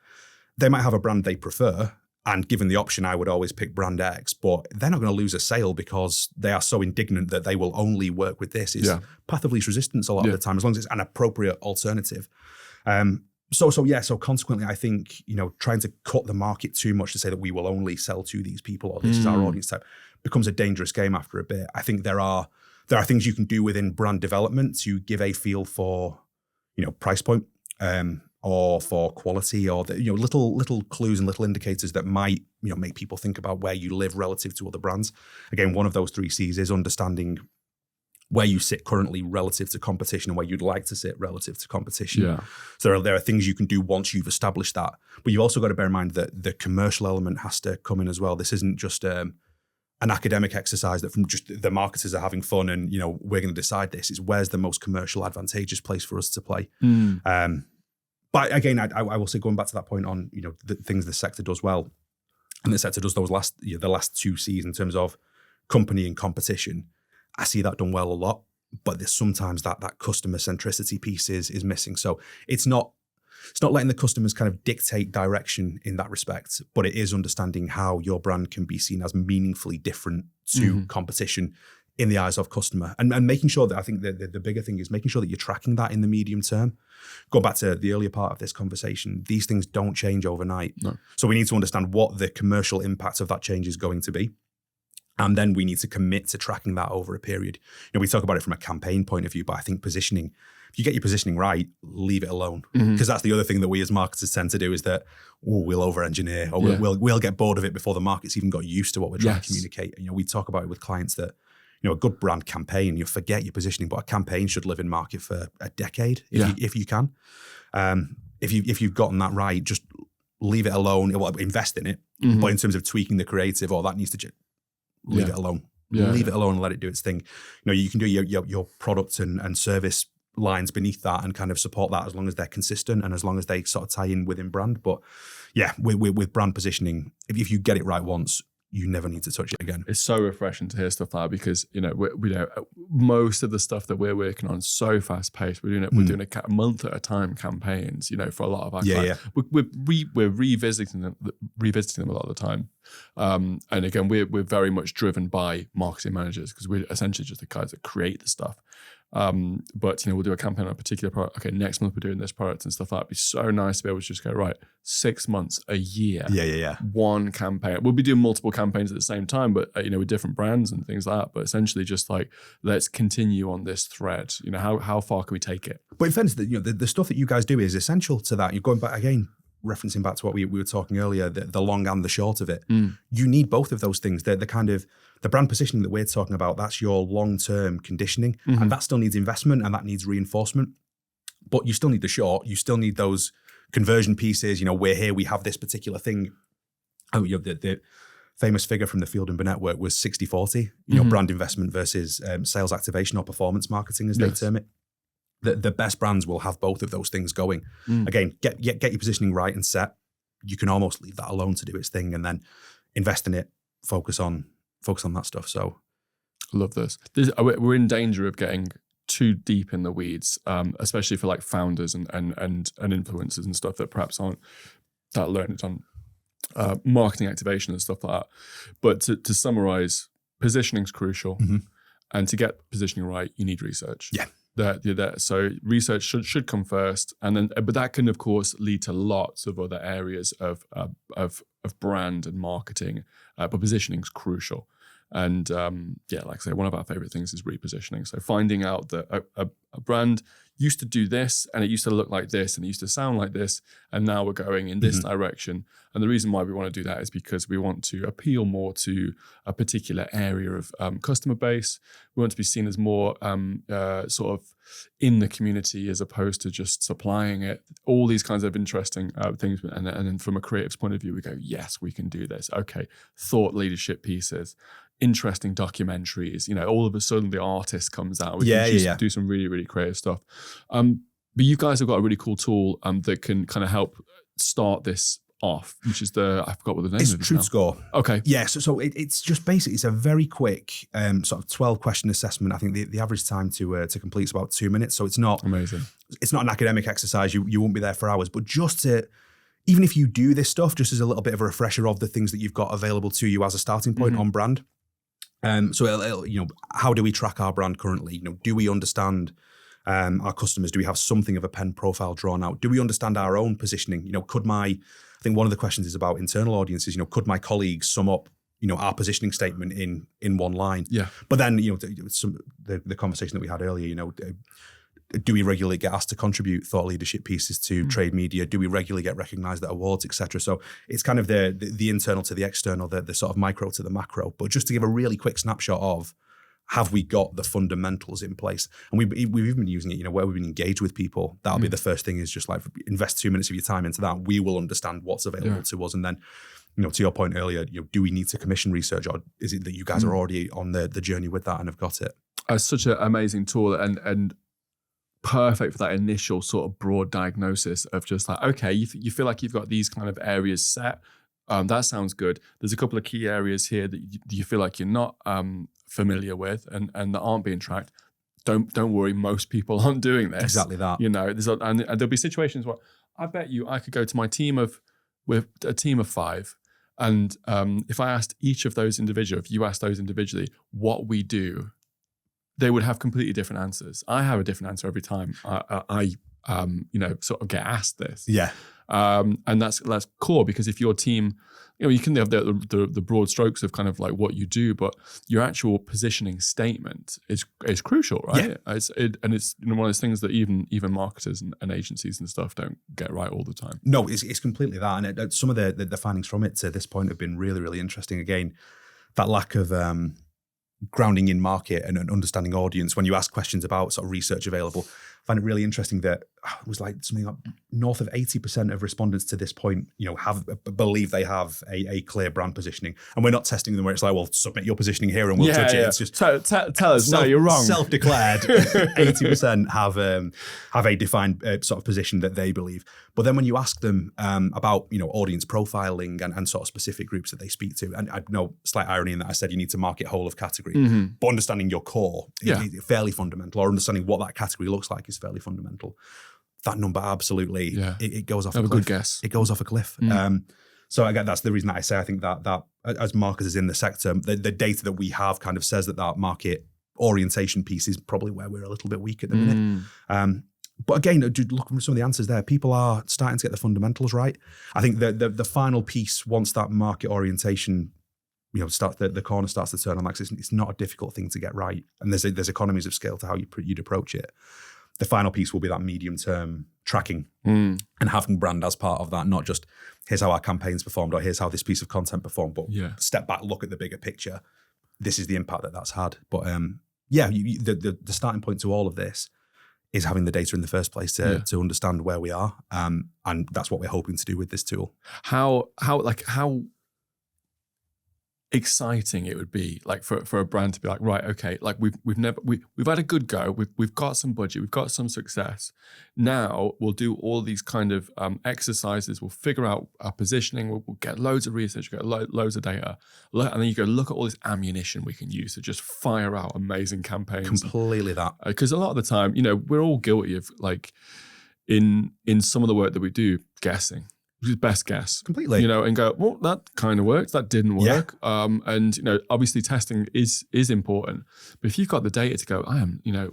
They might have a brand they prefer, and given the option, I would always pick brand X, but they're not going to lose a sale because they are so indignant that they will only work with this. It's path of least resistance a lot of the time, as long as it's an appropriate alternative. So consequently, I think, trying to cut the market too much to say that we will only sell to these people or this is our audience type becomes a dangerous game after a bit. I think there are things you can do within brand development to give a feel for, price point, or for quality, or little clues and little indicators that might, make people think about where you live relative to other brands. Again, one of those 3 C's is understanding where you sit currently relative to competition and where you'd like to sit relative to competition. Yeah. So there are things you can do once you've established that. But you've also got to bear in mind that the commercial element has to come in as well. This isn't just an academic exercise that from just the marketers are having fun and, we're going to decide this. It's where's the most commercial advantageous place for us to play. But again, I will say, going back to that point on, the things the sector does well, and the sector does those the last 2 C's in terms of company and competition, I see that done well a lot, but there's sometimes that customer centricity piece is missing. So it's not letting the customers kind of dictate direction in that respect, but it is understanding how your brand can be seen as meaningfully different to competition in the eyes of customer, and making sure that, I think the bigger thing is making sure that you're tracking that in the medium term. Go back to the earlier part of this conversation, these things don't change overnight. No. So we need to understand what the commercial impact of that change is going to be. And then we need to commit to tracking that over a period. We talk about it from a campaign point of view, but I think positioning, if you get your positioning right, leave it alone. Because that's the other thing that we as marketers tend to do, is that we'll over-engineer, or we'll get bored of it before the market's even got used to what we're trying to communicate. We talk about it with clients that, a good brand campaign, you forget your positioning, but a campaign should live in market for a decade if you can. If you've gotten that right, just leave it alone. Invest in it, but in terms of tweaking the creative, that needs to leave it alone. Leave it alone and let it do its thing. You can do your product and service lines beneath that and kind of support that, as long as they're consistent and as long as they sort of tie in within brand. But with brand positioning, if you get it right once, you never need to touch it again. It's so refreshing to hear stuff like that because, we know most of the stuff that we're working on is so fast paced. We're doing it. We're doing a month at a time campaigns, for a lot of our clients. We're revisiting them a lot of the time. And again, we're very much driven by marketing managers because we're essentially just the guys that create the stuff. But we'll do a campaign on a particular product. Okay, next month we're doing this product and stuff like that. It'd be so nice to be able to just go, right, 6 months, a year, one campaign. We'll be doing multiple campaigns at the same time, but with different brands and things like that. But essentially, just like let's continue on this thread. How far can we take it? But in fairness, the stuff that you guys do is essential to that. You're going back again, referencing back to what we were talking earlier, the long and the short of it. You need both of those things. They're the kind of the brand positioning that we're talking about. That's your long-term conditioning, and that still needs investment and that needs reinforcement. But you still need the short. You still need those conversion pieces. We're here. We have this particular thing. Oh, the famous figure from the Field and Burnett work was 60-40. Brand investment versus sales activation or performance marketing, as they term it. The best brands will have both of those things going. Again, get your positioning right and set. You can almost leave that alone to do its thing, and then invest in it. Focus on that stuff. So, I love this. We're in danger of getting too deep in the weeds, especially for like founders and influencers and stuff that perhaps aren't that learned on marketing activation and stuff like that. But to summarize, positioning is crucial, and to get positioning right, you need research. Yeah. So research should come first, and then but that can of course lead to lots of other areas of brand and marketing. But positioning is crucial, and like I say, one of our favorite things is repositioning. So finding out that a brand used to do this, and it used to look like this, and it used to sound like this, and now we're going in this direction. And the reason why we want to do that is because we want to appeal more to a particular area of customer base. We want to be seen as more sort of in the community as opposed to just supplying it. All these kinds of interesting things. And then from a creative's point of view, we go, yes, we can do this. Okay, thought leadership pieces, interesting documentaries. All of a sudden the artist comes out. We can do some really, really creative stuff. But you guys have got a really cool tool that can kind of help start this off, which is I forgot what the name is. It's Truth Score. Okay. Yeah, so it's just basically, it's a very quick sort of 12-question assessment. I think the average time to complete is about 2 minutes. So it's not amazing. It's not an academic exercise. You won't be there for hours, but just to, even if you do this stuff, just as a little bit of a refresher of the things that you've got available to you as a starting point on brand. So how do we track our brand currently? Do we understand our customers? Do we have something of a pen profile drawn out? Do we understand our own positioning? I think one of the questions is about internal audiences. Could my colleagues sum up, our positioning statement in one line? Yeah. But then, the conversation that we had earlier, do we regularly get asked to contribute thought leadership pieces to trade media? Do we regularly get recognized at awards, etc.? So it's kind of the internal to the external, the sort of micro to the macro. But just to give a really quick snapshot of, have we got the fundamentals in place? And we've even been using it, where we've been engaged with people. That'll be the first thing, is just like invest 2 minutes of your time into that. We will understand what's available to us. And then, to your point earlier, do we need to commission research, or is it that you guys are already on the journey with that and have got it? It's such an amazing tool and perfect for that initial sort of broad diagnosis of just like, okay, you feel like you've got these kind of areas set. That sounds good. There's a couple of key areas here that you feel like you're not familiar with and that aren't being tracked. Don't worry, most people aren't doing this. Exactly that. And there'll be situations where I bet I could go to my team with a team of 5, and if I asked each of those individually, if you asked those individually what we do, they would have completely different answers. I have a different answer every time I sort of get asked this. Yeah. And that's core, because if your team, you can have the broad strokes of kind of like what you do, but your actual positioning statement is crucial, right? Yeah. It's one of those things that even marketers and agencies and stuff don't get right all the time. No, it's completely that. And some of the findings from it to this point have been really, really interesting. Again, that lack of grounding in market and an understanding audience when you ask questions about sort of research available. find it really interesting that it was like something like north of 80% of respondents to this point, believe they have a clear brand positioning. And we're not testing them where it's like, well, submit your positioning here and we'll judge it. It's just tell us, no, you're wrong. Self-declared, 80% have a defined sort of position that they believe. But then when you ask them about, audience profiling and sort of specific groups that they speak to, and I know slight irony in that I said you need to market whole of category, but understanding your core is fairly fundamental, or understanding what that category looks like is fairly fundamental. That number absolutely, it goes off a cliff. Good guess. It goes off a cliff. So again, that's the reason that I say I think that as marketers in the sector, the data that we have kind of says that market orientation piece is probably where we're a little bit weak at the minute. But again, looking for some of the answers there, people are starting to get the fundamentals right. I think the final piece, once that market orientation, the corner starts to turn on, like it's not a difficult thing to get right, and there's economies of scale to how you'd approach it. The final piece will be that medium-term tracking and having brand as part of that, not just here's how our campaigns performed or here's how this piece of content performed, but step back, look at the bigger picture. This is the impact that's had. But the starting point to all of this is having the data in the first place to understand where we are, and that's what we're hoping to do with this tool. How exciting it would be, like for a brand to be like, right, okay, like we've had a good go, we've got some budget, we've got some success. Now we'll do all these kind of exercises. We'll figure out our positioning. We'll get loads of research, get loads of data, and then you go look at all this ammunition we can use to just fire out amazing campaigns. Completely that, because a lot of the time, we're all guilty of, like, in some of the work that we do, guessing. Which is best guess. Completely. And go, well, that kind of worked, that didn't work. And obviously testing is important. But if you've got the data to go,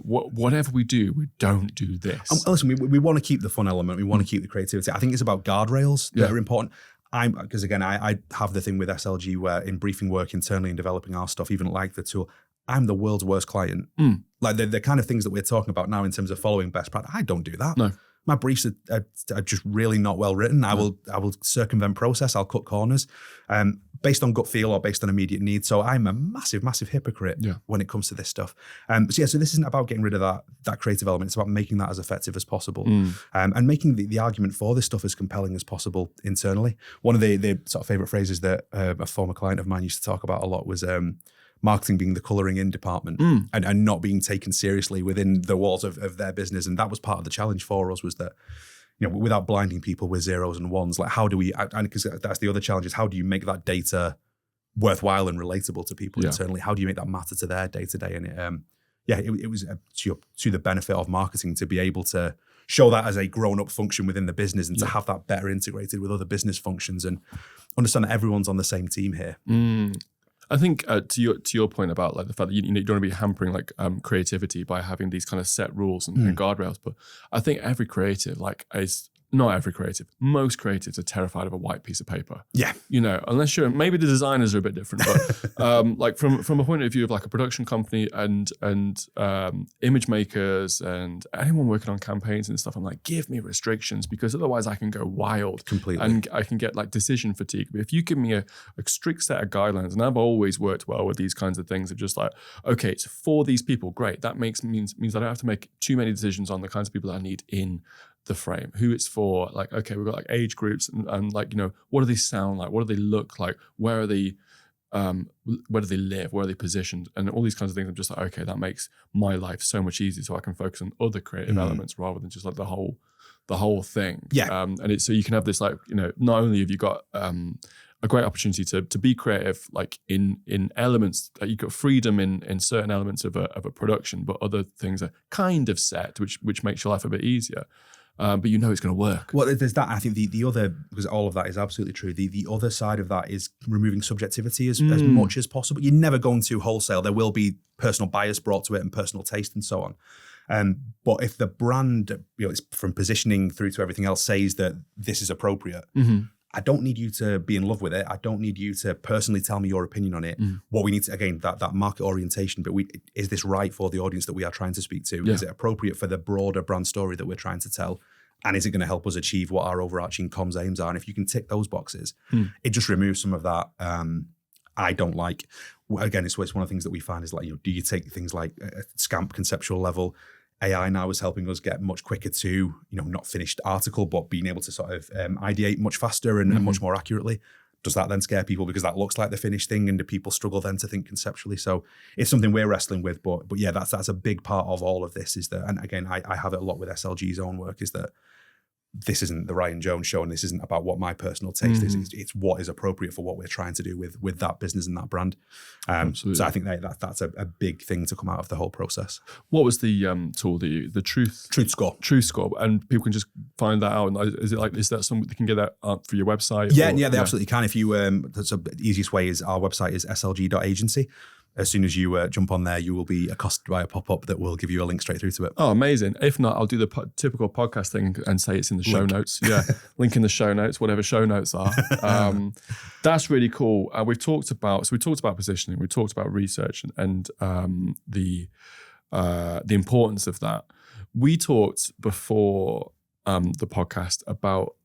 whatever we do, we don't do this. Listen, we want to keep the fun element, we want to keep the creativity. I think it's about guardrails that are important. Because again, I have the thing with SLG where in briefing work internally and developing our stuff, even like the tool, I'm the world's worst client. Like the kind of things that we're talking about now in terms of following best practice, I don't do that. No. My briefs are just really not well written. I will circumvent process. I'll cut corners based on gut feel or based on immediate need. So I'm a massive, massive hypocrite when it comes to this stuff. So this isn't about getting rid of that creative element. It's about making that as effective as possible and making the argument for this stuff as compelling as possible internally. One of the sort of favorite phrases that a former client of mine used to talk about a lot was marketing being the colouring in department and not being taken seriously within the walls of their business. And that was part of the challenge for us, was that, without blinding people with zeros and ones, like how do we, and because that's the other challenge, is how do you make that data worthwhile and relatable to people internally? How do you make that matter to their day-to-day? And it was to the benefit of marketing to be able to show that as a grown-up function within the business and to have that better integrated with other business functions and understand that everyone's on the same team here. I think to your point about, like, the fact that you don't want to be hampering creativity by having these kind of set rules and guardrails, but I think every creative, is not every creative, most creatives are terrified of a white piece of paper. Yeah. Unless maybe the designers are a bit different, but from a point of view of like a production company and image makers and anyone working on campaigns and stuff, I'm like, give me restrictions, because otherwise I can go wild. Completely. And I can get like decision fatigue. But if you give me a strict set of guidelines, and I've always worked well with these kinds of things, of just like, okay, it's for these people, great. That means I don't have to make too many decisions on the kinds of people that I need in the frame, who it's for. Like, okay, we've got like age groups and like, what do they sound like? What do they look like? Where do they live? Where are they positioned? And all these kinds of things. I'm just like, okay, that makes my life so much easier, so I can focus on other creative elements rather than just like the whole thing. Yeah. And so you can have this, like, not only have you got a great opportunity to be creative, like in elements that you've got freedom in certain elements of a production, but other things are kind of set, which makes your life a bit easier. But it's going to work. Well, there's that. I think the other, because all of that is absolutely true, the other side of that is removing subjectivity as much as possible. You're never going to wholesale. There will be personal bias brought to it and personal taste and so on. But if the brand, it's from positioning through to everything else, says that this is appropriate, I don't need you to be in love with it. I don't need you to personally tell me your opinion on it. What we need to, again, that market orientation, but is this right for the audience that we are trying to speak to? Yeah. Is it appropriate for the broader brand story that we're trying to tell? And is it going to help us achieve what our overarching comms aims are? And if you can tick those boxes, it just removes some of that I don't like. Again, it's one of the things that we find is, like, do you take things like a scamp conceptual level? AI now is helping us get much quicker to, not finished article, but being able to sort of ideate much faster and much more accurately. Does that then scare people because that looks like the finished thing, and do people struggle then to think conceptually? So it's something we're wrestling with, but yeah, that's a big part of all of this is that, and again, I have it a lot with SLG's own work, is that this isn't the Ryan Jones show, and this isn't about what my personal taste is. It's what is appropriate for what we're trying to do with that business and that brand. So I think that's a big thing to come out of the whole process. What was the tool the Truth Score? Truth Score, and people can just find that out. And is that something they can get that up for your website? Yeah, they absolutely can. If you, that's the easiest way is our website is slg.agency. As soon as you jump on there, you will be accosted by a pop-up that will give you a link straight through to it. Oh, amazing. If not, I'll do the typical podcast thing and say it's in the show notes. Yeah, link in the show notes, whatever show notes are. That's really cool. We talked about positioning, we talked about research and the importance of that. We talked before the podcast about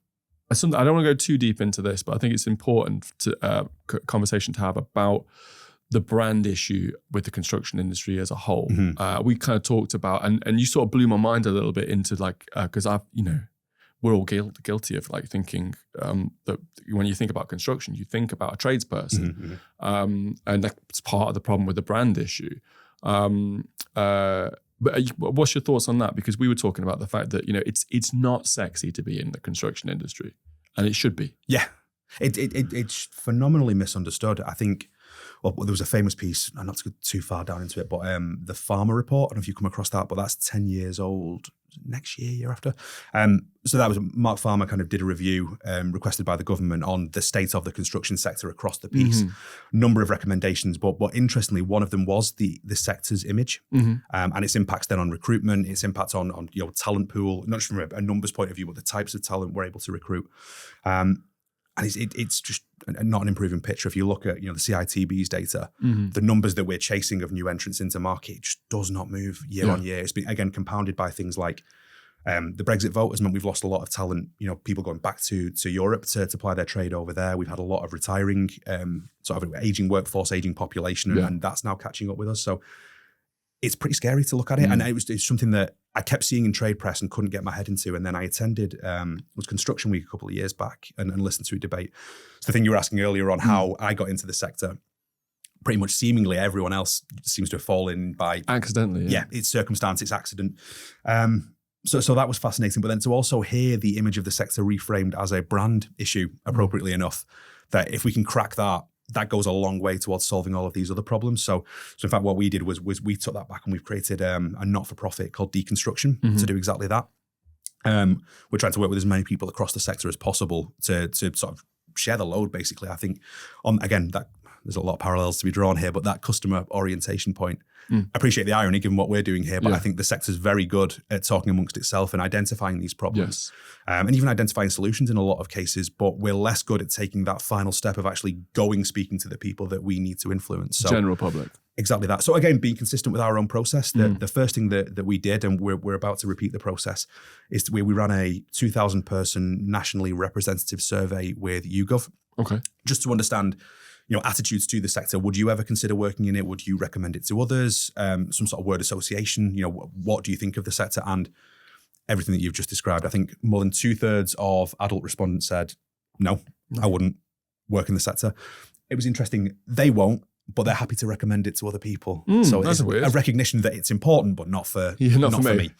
something. I don't want to go too deep into this, but I think it's important to conversation to have about the brand issue with the construction industry as a whole. We kind of talked about, and you sort of blew my mind a little bit into because we're all guilty of thinking that when you think about construction, you think about a tradesperson. And that's part of the problem with the brand issue. But what's your thoughts on that? Because we were talking about the fact that, it's not sexy to be in the construction industry, and it should be. Yeah, it's phenomenally misunderstood. I think, well, there was a famous piece, not to go too far down into it, but the Farmer Report, I don't know if you come across that, but that's 10 years old next year after. So that was Mark Farmer kind of did a review requested by the government on the state of the construction sector across the piece. Number of recommendations, but interestingly, one of them was the sector's image and its impacts then on recruitment, its impact on talent pool, not just from a numbers point of view, but the types of talent we're able to recruit. And it's just not an improving picture. If you look at the CITB's data, the numbers that we're chasing of new entrants into market just does not move year on year. It's been, again, compounded by things like the Brexit vote has meant we've lost a lot of talent. People going back to Europe to apply their trade over there. We've had a lot of retiring, sort of aging workforce, aging population, and that's now catching up with us. So it's pretty scary to look at it. And it's something that I kept seeing in trade press and couldn't get my head into. And then I attended, it was Construction Week a couple of years back and listened to a debate. So the thing you were asking earlier on how I got into the sector, pretty much seemingly everyone else seems to have fallen by accidentally. Yeah, it's circumstance, it's accident. So that was fascinating. But then to also hear the image of the sector reframed as a brand issue appropriately enough, that if we can crack that goes a long way towards solving all of these other problems. So in fact, what we did was we took that back and we've created a not-for-profit called Deconstruction to do exactly that. We're trying to work with as many people across the sector as possible to sort of share the load, basically. I think, that there's a lot of parallels to be drawn here, but that customer orientation point, I appreciate the irony given what we're doing here, but I think the sector's very good at talking amongst itself and identifying these problems and even identifying solutions in a lot of cases, but we're less good at taking that final step of actually speaking to the people that we need to influence. So, general public. Exactly that. So again, being consistent with our own process, the first thing that we did, and we're about to repeat the process, is we ran a 2,000 person nationally representative survey with YouGov. Okay. Just to understand attitudes to the sector. Would you ever consider working in it? Would you recommend it to others? Some sort of word association, what do you think of the sector? And everything that you've just described, I think more than 2/3 of adult respondents said, no, I wouldn't work in the sector. It was interesting. They won't, but they're happy to recommend it to other people. So it's a recognition that it's important, but not for me.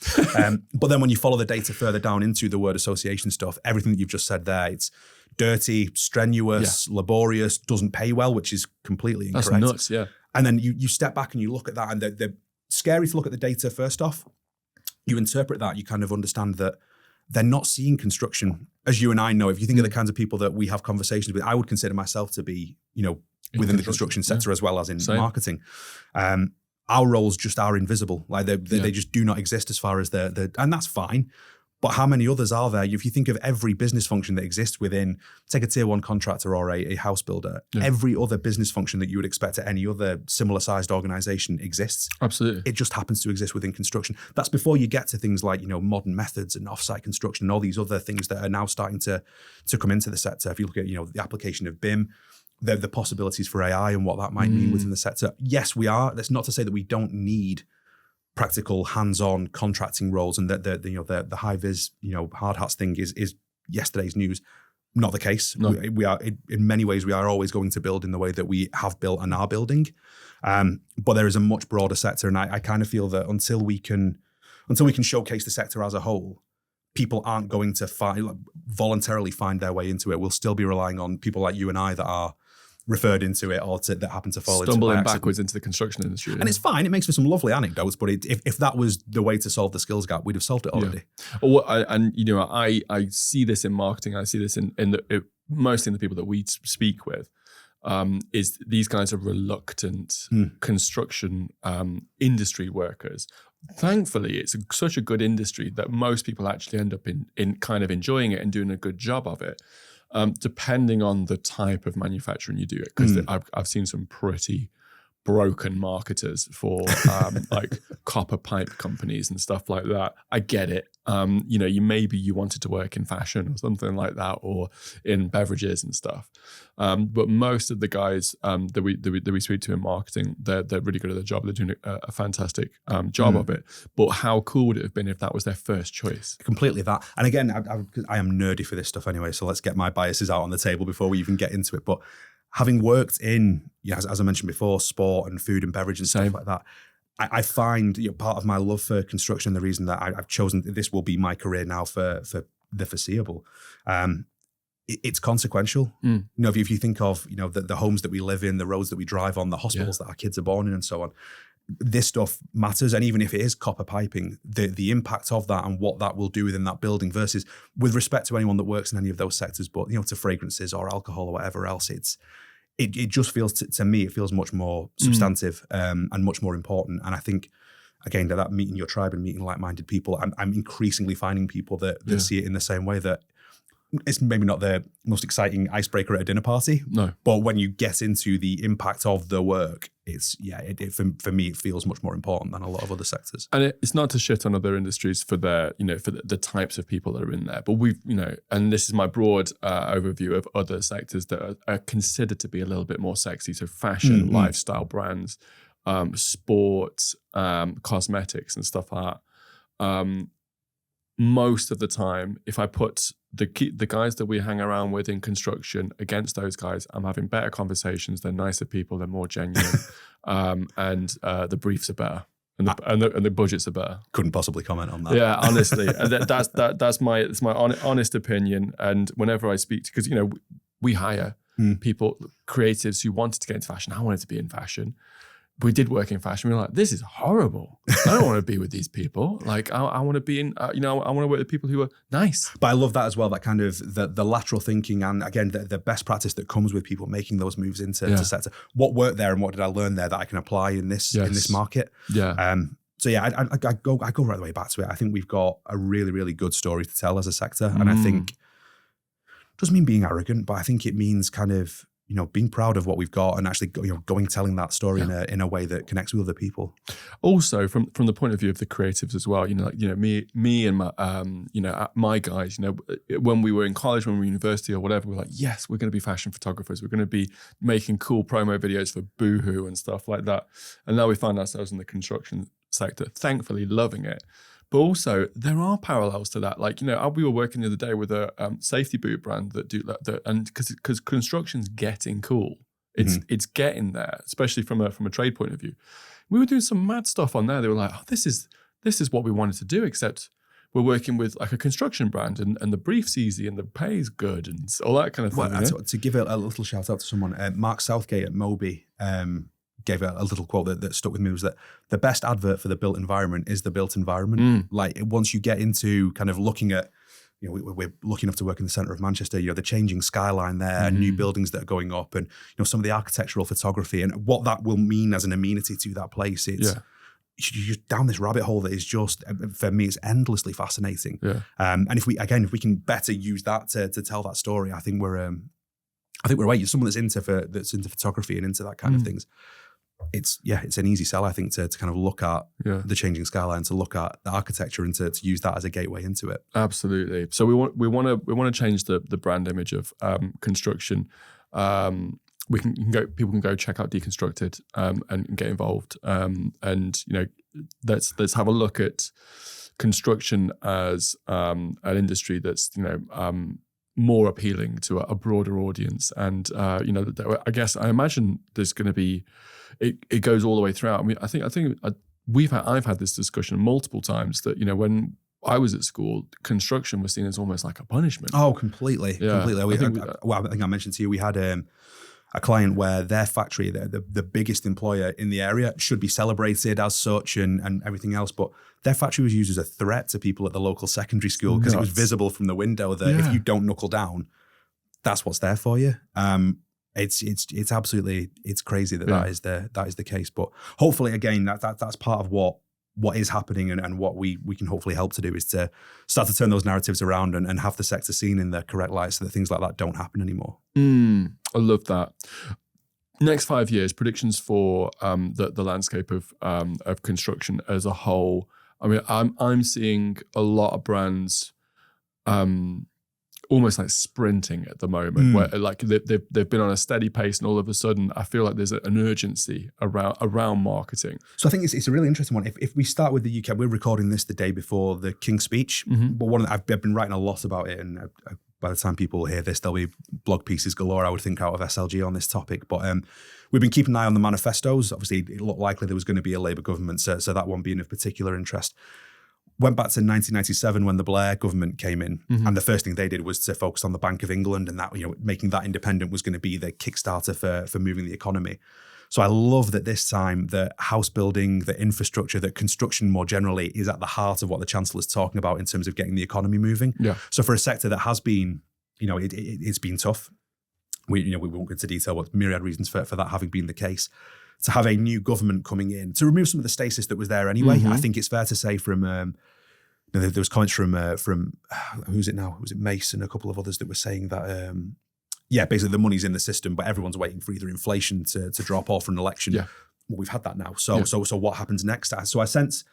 But then when you follow the data further down into the word association stuff, everything that you've just said there, it's dirty, strenuous, laborious, doesn't pay well, which is completely incorrect. That's nuts, yeah. And then you step back and you look at that, and they're scary to look at the data first off. You interpret that, you kind of understand that they're not seeing construction. As you and I know, if you think of the kinds of people that we have conversations with, I would consider myself to be, within the construction sector as well as in marketing. Our roles just are invisible. Like they just do not exist as far as and that's fine. But how many others are there? If you think of every business function that exists within, take a tier 1 contractor or a house builder, every other business function that you would expect at any other similar sized organization exists. Absolutely. It just happens to exist within construction. That's before you get to things like, modern methods and offsite construction and all these other things that are now starting to come into the sector. If you look at, the application of BIM, the possibilities for AI and what that might mean within the sector. Yes, we are. That's not to say that we don't need practical, hands-on contracting roles, and that the high vis, hard hats thing is yesterday's news. Not the case. No. We are, in many ways, we are always going to build in the way that we have built and are building. But there is a much broader sector, and I kind of feel that until we can showcase the sector as a whole, people aren't going to voluntarily find their way into it. We'll still be relying on people like you and I that are referred into it or that happen to fall stumbling backwards into the construction industry. And it's fine. It makes for some lovely anecdotes, but if that was the way to solve the skills gap, we'd have solved it already. Yeah. Well, I see this in marketing. I see this mostly in the people that we speak with. Is these guys are reluctant construction industry workers. Thankfully, it's such a good industry that most people actually end up in kind of enjoying it and doing a good job of it. Depending on the type of manufacturing you do it, because I've seen some pretty broken marketers for like copper pipe companies and stuff like that. I get it. You wanted to work in fashion or something like that, or in beverages and stuff. But most of the guys that we speak to in marketing, they're really good at their job. They're doing a fantastic job of it. But how cool would it have been if that was their first choice? Completely that. And again, I am nerdy for this stuff anyway, so let's get my biases out on the table before we even get into it. But having worked in, as I mentioned before, sport and food and beverage and stuff like that, I find part of my love for construction, the reason that I've chosen this will be my career now for the foreseeable, it's consequential. If you think of the homes that we live in, the roads that we drive on, the hospitals that our kids are born in, and so on, this stuff matters. And even if it is copper piping, the impact of that and what that will do within that building, versus with respect to anyone that works in any of those sectors, but to fragrances or alcohol or whatever else, it just feels to me, it feels much more substantive and much more important. And I think, again, that meeting your tribe and meeting like-minded people, I'm increasingly finding people that see it in the same way. That it's maybe not the most exciting icebreaker at a dinner party, no, but when you get into the impact of the work, for me, it feels much more important than a lot of other sectors. And it's not to shit on other industries for their, for the types of people that are in there, but we've, and this is my broad overview of other sectors that are considered to be a little bit more sexy. So fashion, lifestyle brands, sport, cosmetics and stuff like that. Most of the time, if I put the guys that we hang around with in construction against those guys, I'm having better conversations. They're nicer people. They're more genuine, and the briefs are better, and the budgets are better. Couldn't possibly comment on that. Yeah, honestly, and that's my honest opinion. And whenever I speak to, because we hire people, creatives who wanted to get into fashion. I wanted to be in fashion. We did work in fashion. We were like, this is horrible. I don't want to be with these people. Like, I want to be in, I want to work with people who are nice. But I love that as well, that kind of the lateral thinking, and again, the best practice that comes with people making those moves into sector. What worked there and what did I learn there that I can apply in this market? Yeah. So yeah, I go right the way back to it. I think we've got a really, really good story to tell as a sector. And I think it doesn't mean being arrogant, but I think it means kind of, being proud of what we've got and actually telling that story in a way that connects with other people. Also, from the point of view of the creatives as well, me and my my guys, when we were in college, when we were in university or whatever, we're like, yes, we're going to be fashion photographers. We're going to be making cool promo videos for Boohoo and stuff like that. And now we find ourselves in the construction sector, thankfully loving it. But also, there are parallels to that. Like, we were working the other day with a safety boot brand that do that, and because construction's getting cool, it's getting there, especially from a trade point of view. We were doing some mad stuff on there. They were like, oh, this is what we wanted to do, except we're working with like a construction brand, and the brief's easy and the pay's good and all that kind of thing. Well, to give a little shout out to someone, Mark Southgate at Moby. Gave a little quote that stuck with me, was that the best advert for the built environment is the built environment. Like, once you get into kind of looking at, we're lucky enough to work in the centre of Manchester, the changing skyline there and new buildings that are going up, and some of the architectural photography and what that will mean as an amenity to that place. It's you're just down this rabbit hole that is just, for me, it's endlessly fascinating. And if we can better use that to tell that story, I think we're right. Someone that's into photography and into that kind of things. It's an easy sell, I think, to kind of look at the changing skyline, to look at the architecture and to use that as a gateway into it. Absolutely. So we want to change the brand image of construction. People can go check out Deconstructed and get involved. And let's have a look at construction as an industry that's more appealing to a broader audience. And I guess I imagine there's going to be it goes all the way throughout. I mean, I've had this discussion multiple times that when I was at school, construction was seen as almost like a punishment. Oh, completely. I think I mentioned to you, we had a client where their factory, the biggest employer in the area, should be celebrated as such and everything else. But their factory was used as a threat to people at the local secondary school because it was visible from the window that if you don't knuckle down, that's what's there for you. It's absolutely, it's crazy that is the case. But hopefully, again, that's part of what is happening and what we can hopefully help to do is to start to turn those narratives around and have the sector seen in the correct light so that things like that don't happen anymore. I love that. Next 5 years, predictions for the landscape of construction as a whole. I mean, I'm seeing a lot of brands almost like sprinting at the moment, where like they've been on a steady pace, and all of a sudden, I feel like there's an urgency around marketing. So I think it's a really interesting one. If we start with the UK, we're recording this the day before the King's Speech, but I've been writing a lot about it, and by the time people hear this, there'll be blog pieces galore, I would think, out of SLG on this topic. But we've been keeping an eye on the manifestos. Obviously, it looked likely there was going to be a Labour government, so that one being of particular interest. Went back to 1997 when the Blair government came in, and the first thing they did was to focus on the Bank of England, and that making that independent was going to be the kickstarter for moving the economy. So I love that this time the house building, the infrastructure, that construction more generally is at the heart of what the Chancellor's talking about in terms of getting the economy moving. Yeah. So for a sector that has been, it's been tough. We won't go into detail what myriad reasons for that having been the case. To have a new government coming in to remove some of the stasis that was there anyway. I think it's fair to say from there was comments from who's it now? Was it Mace and a couple of others that were saying that basically the money's in the system, but everyone's waiting for either inflation to drop off for an election. Yeah. Well, we've had that now. So what happens next? So I sense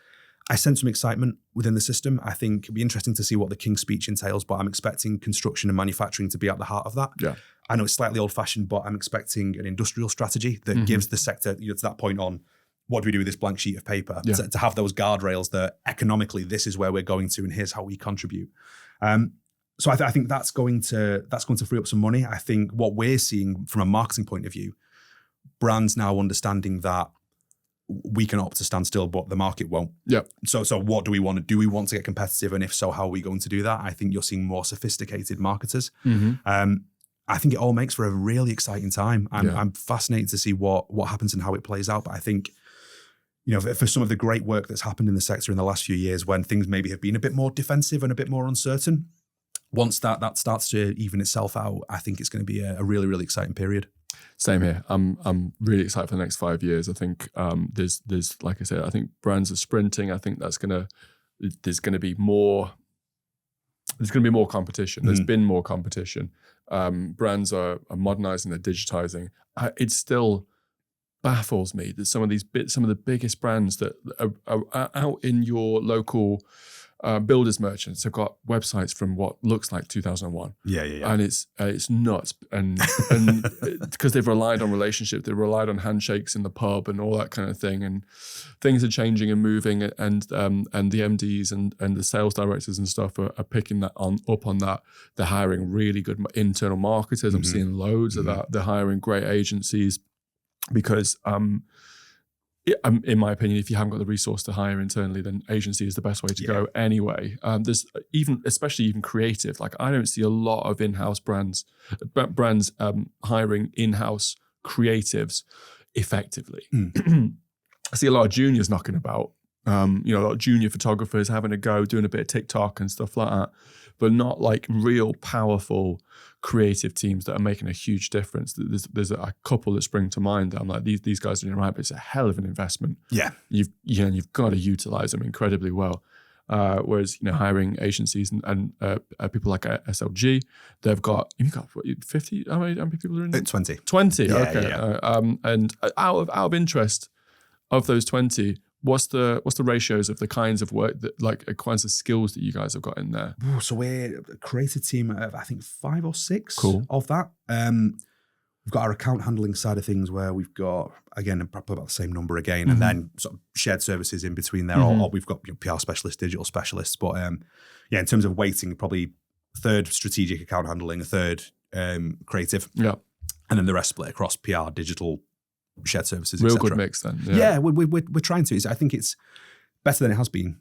some excitement within the system. I think it'd be interesting to see what the King's Speech entails, but I'm expecting construction and manufacturing to be at the heart of that. Yeah. I know it's slightly old-fashioned, but I'm expecting an industrial strategy that gives the sector, to that point on, what do we do with this blank sheet of paper? Yeah. To have those guardrails that economically, this is where we're going to, and here's how we contribute. So I think that's going to free up some money. I think what we're seeing from a marketing point of view, brands now understanding that we can opt to stand still, but the market won't. Yeah. So what do we want to do? We want to get competitive, and if so, how are we going to do that? I think you're seeing more sophisticated marketers. I think it all makes for a really exciting time. I'm fascinated to see what happens and how it plays out. But I think, for some of the great work that's happened in the sector in the last few years, when things maybe have been a bit more defensive and a bit more uncertain, once that starts to even itself out, I think it's going to be a really, really exciting period. Same here. I'm really excited for the next 5 years. I think there's like I said, I think brands are sprinting. I think there's going to be more. There's going to be more competition. There's been more competition. Brands are modernizing, they're digitizing. It still baffles me that some of the biggest brands that are out in your local builders merchants have got websites from what looks like 2001. Yeah. And it's nuts. And because they've relied on relationships, they've relied on handshakes in the pub and all that kind of thing. And things are changing and moving, and the MDs and the sales directors and stuff are picking that up on that. They're hiring really good internal marketers. I'm seeing loads of that. They're hiring great agencies because in my opinion, if you haven't got the resource to hire internally, then agency is the best way to go anyway. There's especially even creative. Like, I don't see a lot of in-house brands hiring in-house creatives effectively. I see a lot of juniors knocking about, a lot of junior photographers having a go, doing a bit of TikTok and stuff like that, but not like real powerful creative teams that are making a huge difference. There's a couple that spring to mind that I'm like, these guys are doing right, but it's a hell of an investment. Yeah. You've got to utilize them incredibly well. Whereas, hiring agencies and people like SLG, you've got what, 50? How many people are in there? 20. 20, yeah, okay. Yeah. And out of interest, of those 20, what's the ratios of the kinds of work that, like, kinds of skills that you guys have got in there? So we're a creative team of, I think, 5 or 6 cool. of that. We've got our account handling side of things where we've got, again, probably about the same number again, and then sort of shared services in between there, or we've got PR specialists, digital specialists. But in terms of weighting, probably a third strategic account handling, a third creative, and then the rest split across PR, digital, shared services, Real etc. good mix then. Yeah, we're trying to. I think it's better than it has been.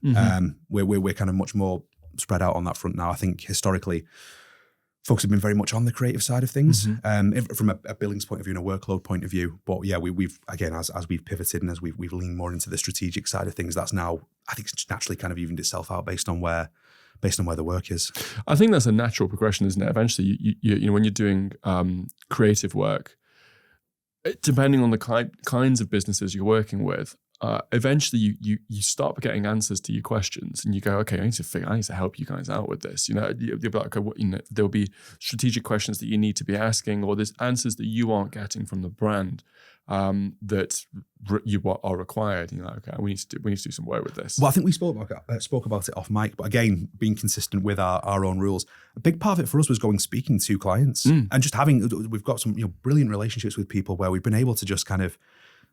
We're kind of much more spread out on that front now. I think historically, folks have been very much on the creative side of things, from a billings point of view and a workload point of view. But yeah, we've again, as we've pivoted and as we've leaned more into the strategic side of things, that's now, I think, it's naturally kind of evened itself out based on where the work is. I think that's a natural progression, isn't it? Eventually, you know, when you're doing creative work, depending on the kinds of businesses you're working with, eventually you start getting answers to your questions, and you go, okay, I need to help you guys out with this. You know, you'll be like, okay, there'll be strategic questions that you need to be asking, or there's answers that you aren't getting from the brand that you are required. You know, okay, we need to do some work with this. Well, I think we spoke about it off mic, but again, being consistent with our own rules. A big part of it for us was speaking to clients and just we've got some brilliant relationships with people where we've been able to just kind of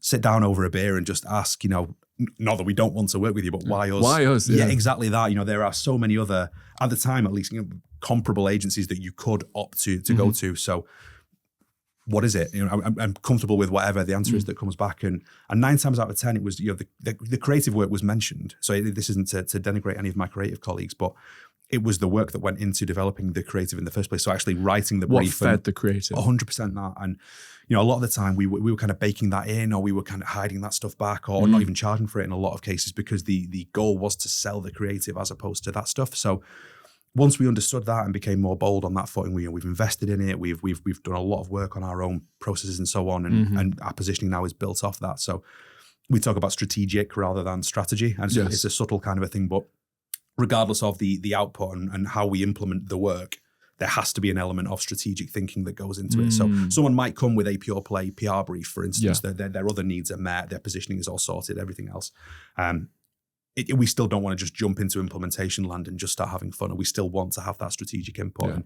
sit down over a beer and just ask, not that we don't want to work with you, but why us? Why us? Yeah, exactly that. There are so many other, at the time at least, comparable agencies that you could opt to go to. So what is it? I'm comfortable with whatever the answer is that comes back. And 9 times out of 10, it was, the creative work was mentioned. So this isn't to denigrate any of my creative colleagues, but it was the work that went into developing the creative in the first place. So actually writing the brief. What fed the creative? 100% that. And, a lot of the time we were kind of baking that in, or we were kind of hiding that stuff back, or not even charging for it in a lot of cases, because the goal was to sell the creative as opposed to that stuff. So once we understood that and became more bold on that footing, we've invested in it. We've done a lot of work on our own processes and so on. And our positioning now is built off that. So we talk about strategic rather than strategy. And it's a subtle kind of a thing, but regardless of the output and how we implement the work, there has to be an element of strategic thinking that goes into it. So someone might come with a pure play PR brief, for instance. Their other needs are met, their positioning is all sorted, everything else. We still don't want to just jump into implementation land and just start having fun. We still want to have that strategic input. And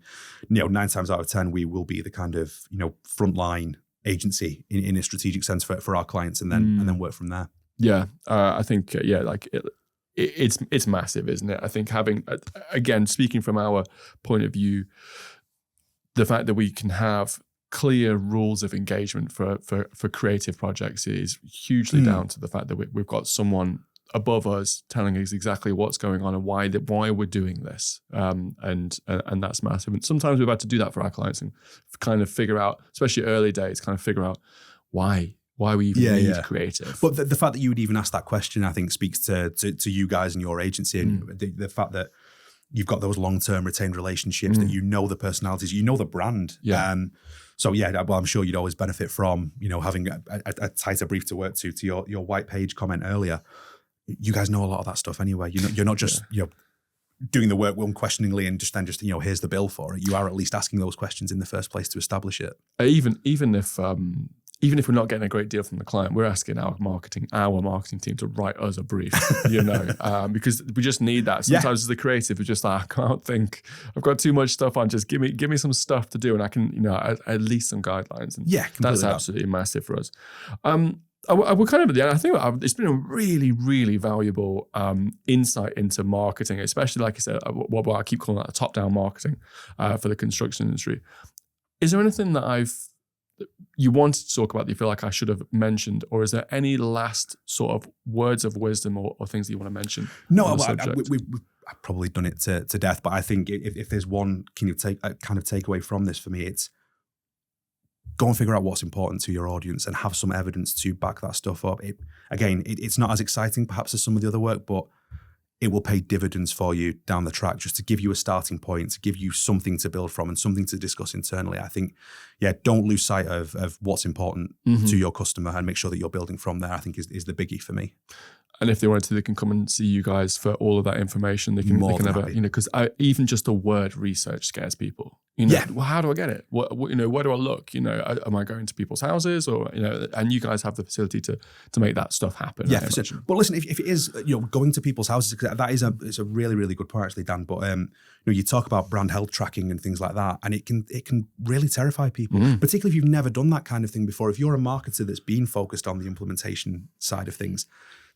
9 times out of 10, we will be the kind of frontline agency in a strategic sense for our clients, and then work from there. Yeah, I think it's massive, isn't it? I think having, again, speaking from our point of view, the fact that we can have clear rules of engagement for creative projects is hugely down to the fact that we've got someone above us telling us exactly what's going on and why we're doing this, and that's massive. And sometimes we've had to do that for our clients and kind of figure out, especially early days, why we even need creative. But the fact that you would even ask that question, I think, speaks to you guys and your agency, and the fact that you've got those long-term retained relationships, that the personalities, the brand. So well, I'm sure you'd always benefit from having a tighter brief to work to your white page comment earlier. You guys know a lot of that stuff anyway. You're not just doing the work unquestioningly and just here's the bill for it. You are at least asking those questions in the first place to establish it. Even if we're not getting a great deal from the client, we're asking our marketing team to write us a brief, because we just need that. Sometimes as the creative, we're just like, I can't think. I've got too much stuff on. Just give me some stuff to do, and I can, at least some guidelines. And that's absolutely massive for us. We're kind of at the end. I think it's been a really, really valuable insight into marketing, especially, like I said, what I keep calling that top-down marketing for the construction industry. Is there anything that you wanted to talk about that you feel like I should have mentioned, or is there any last sort of words of wisdom or things that you want to mention? No, we've probably done it to death, but I think if there's one kind of takeaway from this for me, it's go and figure out what's important to your audience and have some evidence to back that stuff up. It's not as exciting perhaps as some of the other work, but it will pay dividends for you down the track, just to give you a starting point, to give you something to build from and something to discuss internally. I think, don't lose sight of what's important to your customer and make sure that you're building from there, I think is the biggie for me. And if they wanted to, they can come and see you guys for all of that information. They can have happy. because even just the word research scares people. Well, how do I get it? What where do I look? Am I going to people's houses, or and you guys have the facility to make that stuff happen. Yeah, for sure. But listen, if it is going to people's houses, that is a really, really good point actually, Dan. But you talk about brand health tracking and things like that, and it can really terrify people, particularly if you've never done that kind of thing before. If you're a marketer that's been focused on the implementation side of things,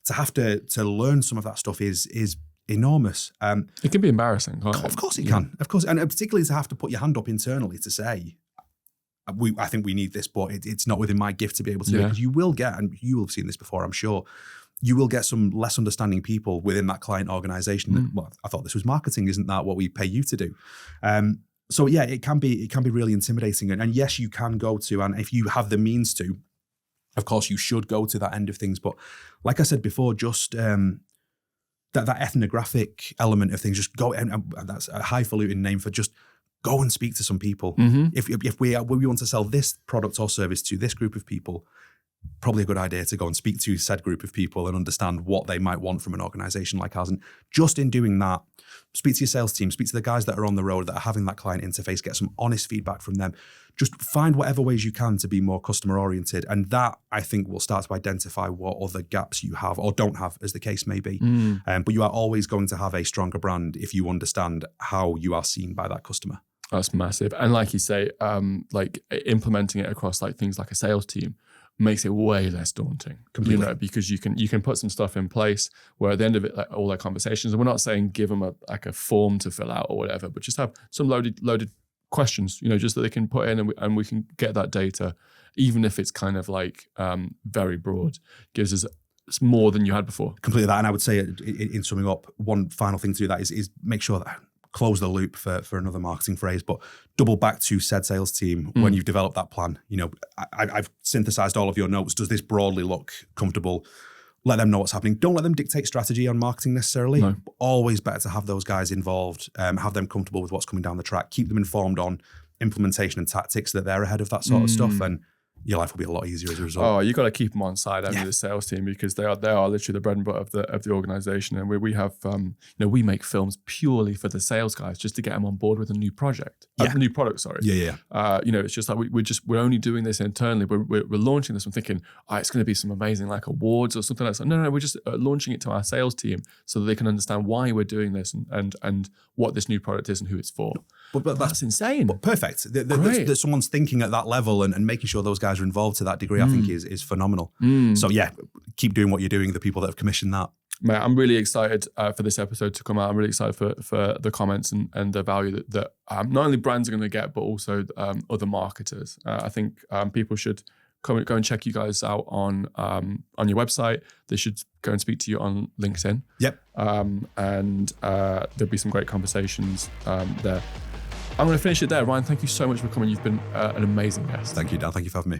to have to learn some of that stuff is enormous. It can be embarrassing, can't it? Of course it can. Of course. And particularly to have to put your hand up internally to say, I think we need this, but it's not within my gift to be able to do it. Because you will get, and you will have seen this before, I'm sure, you will get some less understanding people within that client organization. That, well, I thought this was marketing. Isn't that what we pay you to do? So yeah, it can be really intimidating. And yes, you can go to, and if you have the means to, of course, you should go to that end of things. But like I said before, just that ethnographic element of things, just go, and that's a highfalutin name for just go and speak to some people. If we want to sell this product or service to this group of people, probably a good idea to go and speak to said group of people and understand what they might want from an organization like ours. And just in doing that, speak to your sales team, speak to the guys that are on the road that are having that client interface, get some honest feedback from them. Just find whatever ways you can to be more customer oriented. And that, I think, will start to identify what other gaps you have or don't have, as the case may be. But you are always going to have a stronger brand if you understand how you are seen by that customer. That's massive. And like you say, like implementing it across like things like a sales team makes it way less daunting. Completely. Because you can put some stuff in place where at the end of it, like all their conversations, and we're not saying give them a form to fill out or whatever, but just have some loaded questions, just that they can put in, and we can get that data, even if it's kind of like very broad, gives us more than you had before. Completely that. And I would say in summing up, one final thing to do that is make sure that, close the loop for another marketing phrase, but double back to said sales team when you've developed that plan. I've synthesized all of your notes. Does this broadly look comfortable? Let them know what's happening. Don't let them dictate strategy on marketing necessarily. No. Always better to have those guys involved, have them comfortable with what's coming down the track, keep them informed on implementation and tactics so that they're ahead of that sort of stuff. And your life will be a lot easier as a result. Oh, you got to keep them on side, the sales team, because they are literally the bread and butter of the organization. And we have, we make films purely for the sales guys, just to get them on board with a new project, a new product. Sorry. Yeah. It's just like we're only doing this internally. We're launching this. I'm thinking, it's going to be some amazing like awards or something like that. No, we're just launching it to our sales team so that they can understand why we're doing this and what this new product is and who it's for. But that's insane. But perfect. That someone's thinking at that level and making sure those guys are involved to that degree, I think is phenomenal. So yeah, keep doing what you're doing, the people that have commissioned that. Mate, I'm really excited for this episode to come out. I'm really excited for the comments and the value that not only brands are going to get, but also other marketers. I think people should go and check you guys out on your website. They should go and speak to you on LinkedIn. Yep. And there'll be some great conversations there. I'm going to finish it there. Ryan, thank you so much for coming. You've been an amazing guest. Thank you, Dan. Thank you for having me.